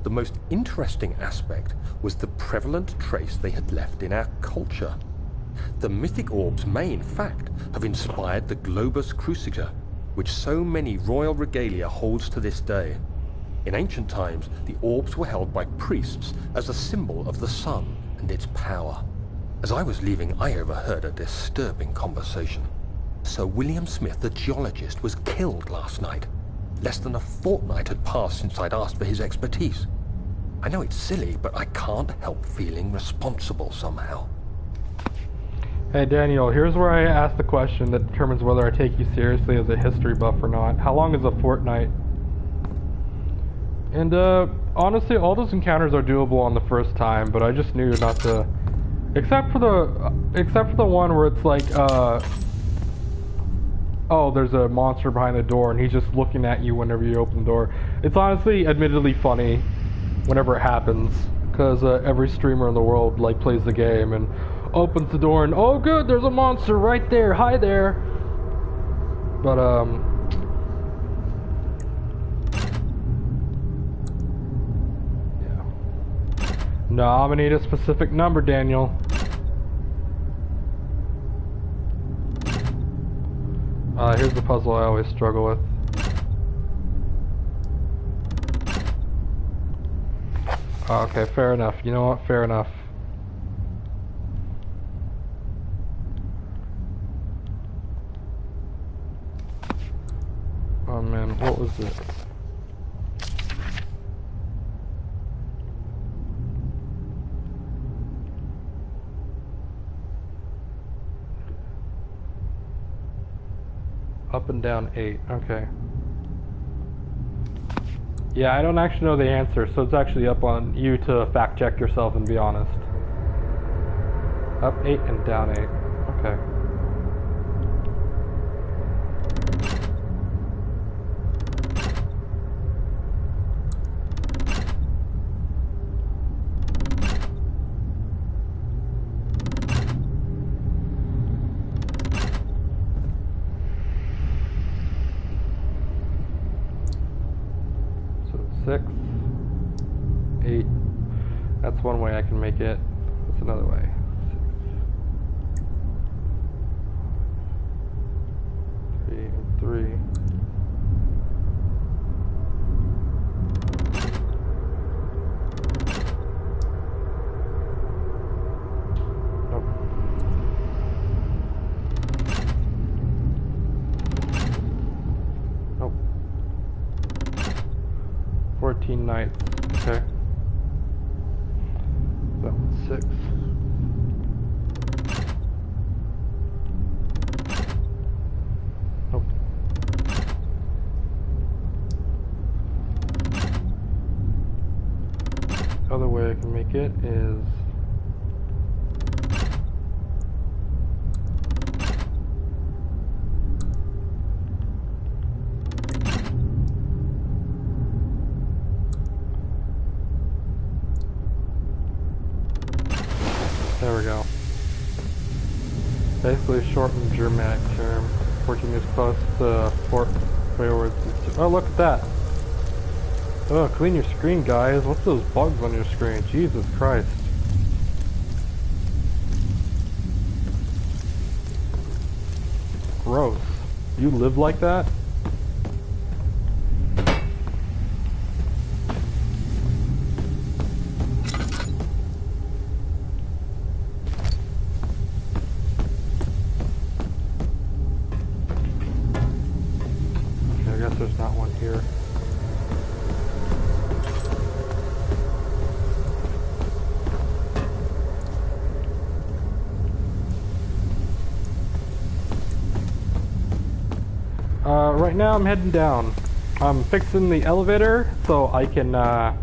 The most interesting aspect was the prevalent trace they had left in our culture. The mythic orbs may, in fact, have inspired the globus cruciger, which so many royal regalia holds to this day. In ancient times, the orbs were held by priests as a symbol of the sun and its power. As I was leaving, I overheard a disturbing conversation. Sir William Smith, the geologist, was killed last night. Less than a fortnight had passed since I'd asked for his expertise. I know it's silly, but I can't help feeling responsible somehow. Hey Daniel, here's where I ask the question that determines whether I take you seriously as a history buff or not. How long is a fortnight? And honestly, all those encounters are doable on the first time, but I just knew not to. Except for the one where it's like, oh, there's a monster behind the door, and he's just looking at you whenever you open the door. It's honestly, admittedly funny whenever it happens, because every streamer in the world like plays the game and opens the door and, oh good, there's a monster right there, hi there. But nominate a specific number, Daniel. Here's the puzzle I always struggle with. Okay, fair enough. You know what? Fair enough. Oh man, what was it? Up and down 8, okay. Yeah, I don't actually know the answer, so it's actually up on you to fact check yourself and be honest. Up 8 and down 8, okay. So 6, 8, that's one way I can make it. That's another way. 6, 3 and 3. Nope. Nope. 14 nights. Okay. That one's 6. Nope. Other way I can make it is there we go. Basically a shortened Germanic term, working as close to Fort forwards. Oh, look at that. Oh, clean your screen, guys. What's those bugs on your screen? Jesus Christ. Gross. You live like that? Okay, I guess there's not one here. Right now I'm heading down. I'm fixing the elevator so I can, ow.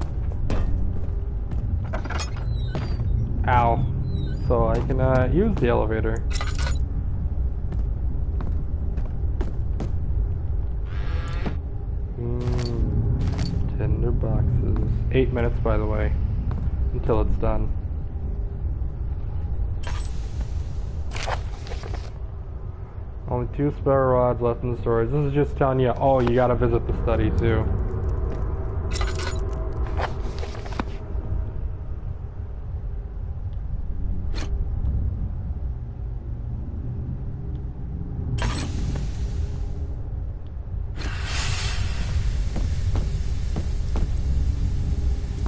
So I can, use the elevator. Tender boxes. 8 minutes, by the way, until it's done. Only 2 spare rods left in the storage. This is just telling you, oh, you gotta visit the study too.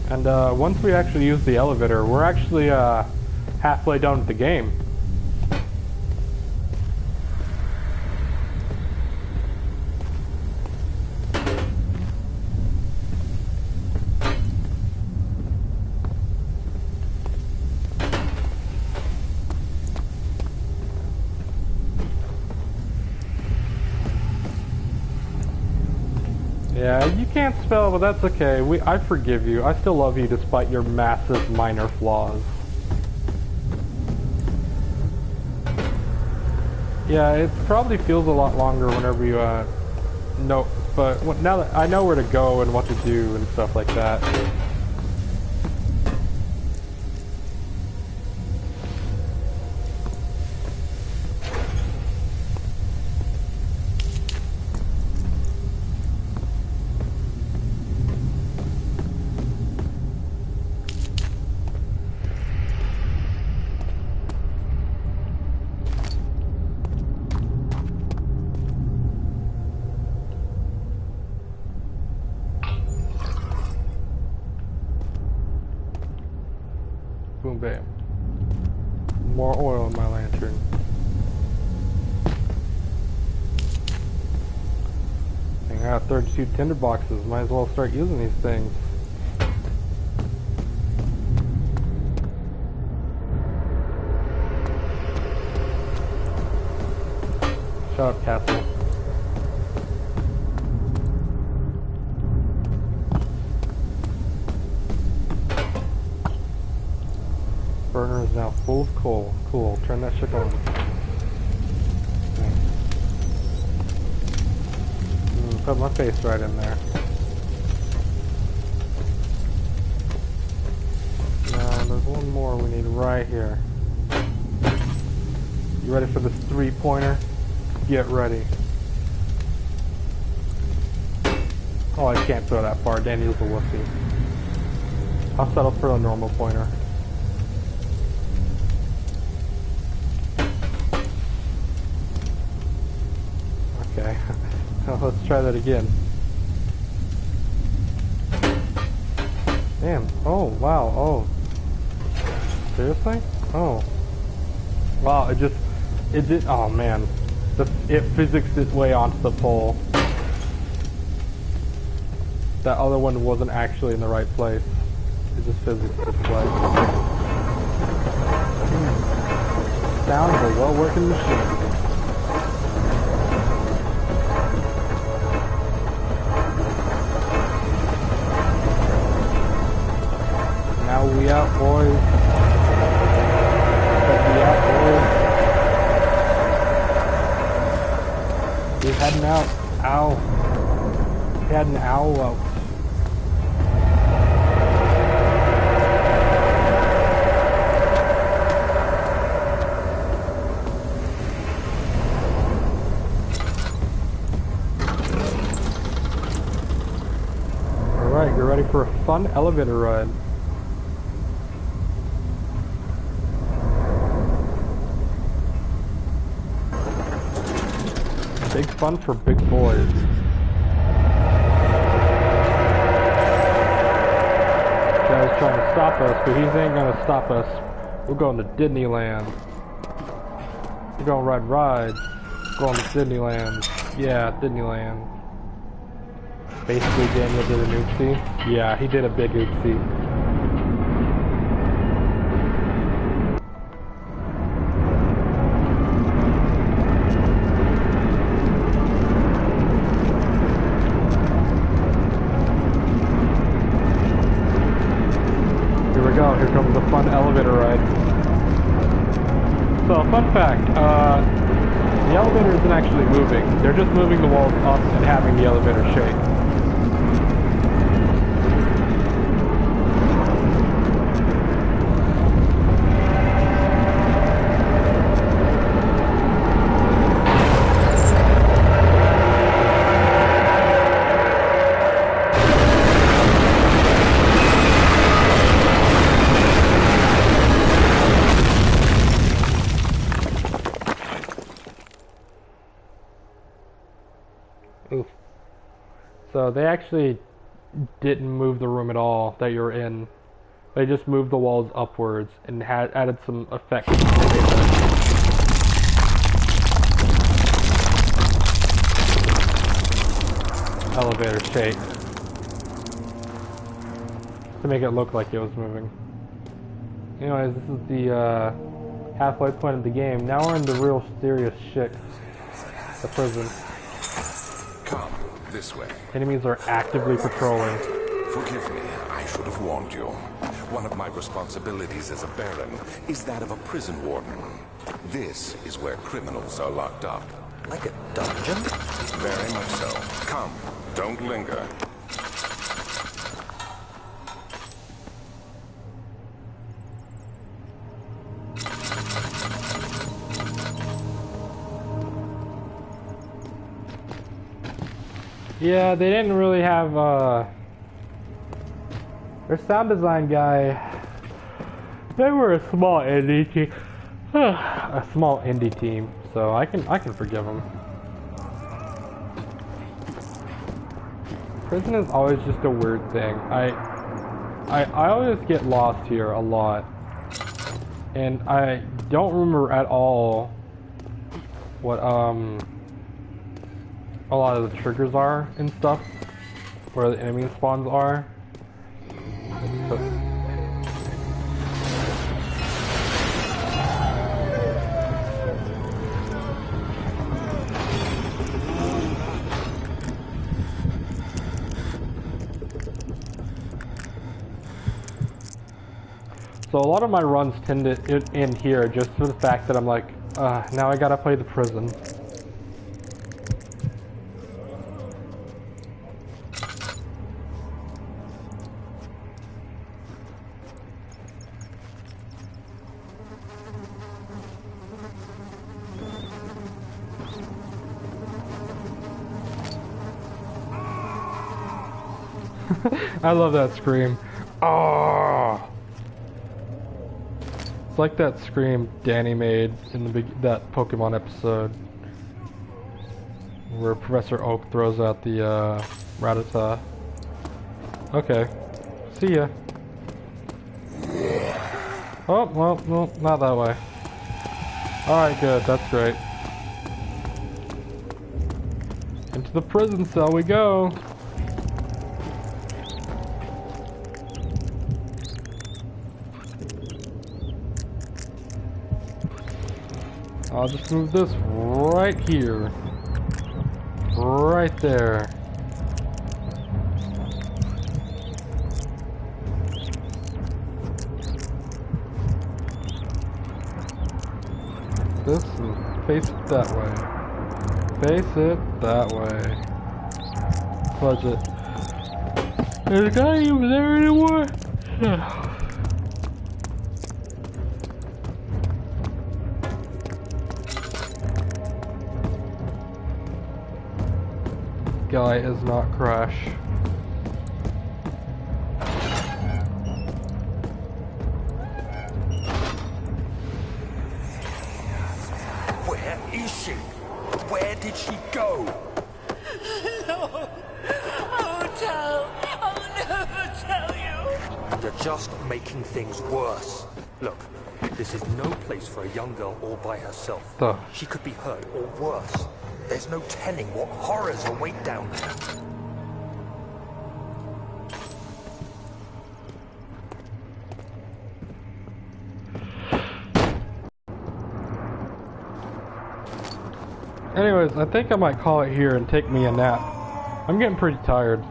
And once we actually use the elevator, we're actually halfway done with the game. Yeah, you can't spell, but that's okay. I forgive you. I still love you despite your massive minor flaws. Yeah, it probably feels a lot longer whenever you know, but now that I know where to go and what to do and stuff like that. Boom, bam. More oil in my lantern. I got 32 tinder boxes. Might as well start using these things. Shut up, Castle. Burner is now full of coal. Cool. Turn that shit on. Put my face right in there. Now there's one more we need right here. You ready for this 3-pointer? Get ready. Oh, I can't throw that far. Daniel's a wussy. I'll settle for a normal pointer. Okay, let's try that again. Damn, oh, wow, oh. Seriously? Oh. Wow, it did, oh man. It physicsed its way onto the pole. That other one wasn't actually in the right place. It just physicsed its way. Sounds of a well-working machine. We out, boys. We out, boys. We heading out. Ow. We had an owl out. Alright, you're ready for a fun elevator ride. Big fun for big boys. Guy's trying to stop us, but he ain't gonna stop us. We're going to Disneyland. We're gonna ride rides. We're going to Disneyland. Yeah, Disneyland. Basically, Daniel did an oopsie. Yeah, he did a big oopsie. The elevator isn't actually moving. They're just moving the walls up and having the elevator shake. Oof. So they actually didn't move the room at all that you're in. They just moved the walls upwards and had added some effects to make the elevator shake to make it look like it was moving. Anyways, this is the halfway point of the game. Now we're in the real serious shit. The prison. Come this way. Enemies are actively patrolling. Forgive me, I should have warned you. One of my responsibilities as a Baron is that of a prison warden. This is where criminals are locked up. Like a dungeon? Very much so. Come, don't linger. Yeah, they didn't really have their sound design guy. They were a small indie team. A small indie team, so I can forgive them. Prison is always just a weird thing. I always get lost here a lot, and I don't remember at all what a lot of the triggers are and stuff, where the enemy spawns are. So a lot of my runs tend to end here just for the fact that I'm like, now I gotta play the prison. I love that scream. Oh! It's like that scream Danny made in that Pokemon episode where Professor Oak throws out the Rattata. Okay, see ya. Oh, well, no, not that way. Alright, good, that's great. Into the prison cell we go. I'll just move this right here. Right there. This is face it that way. Face it that way. Fudge it. There's a guy over there anymore? Guy is not Crash. Where is she? Where did she go? No, I won't tell. I'll never tell you. You're just making things worse. Look, this is no place for a young girl all by herself. Duh. She could be hurt or worse. There's no telling what horrors await down there. Anyways, I think I might call it here and take me a nap. I'm getting pretty tired.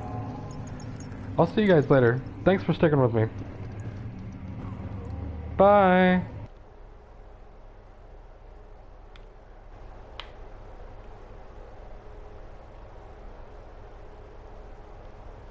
I'll see you guys later. Thanks for sticking with me. Bye.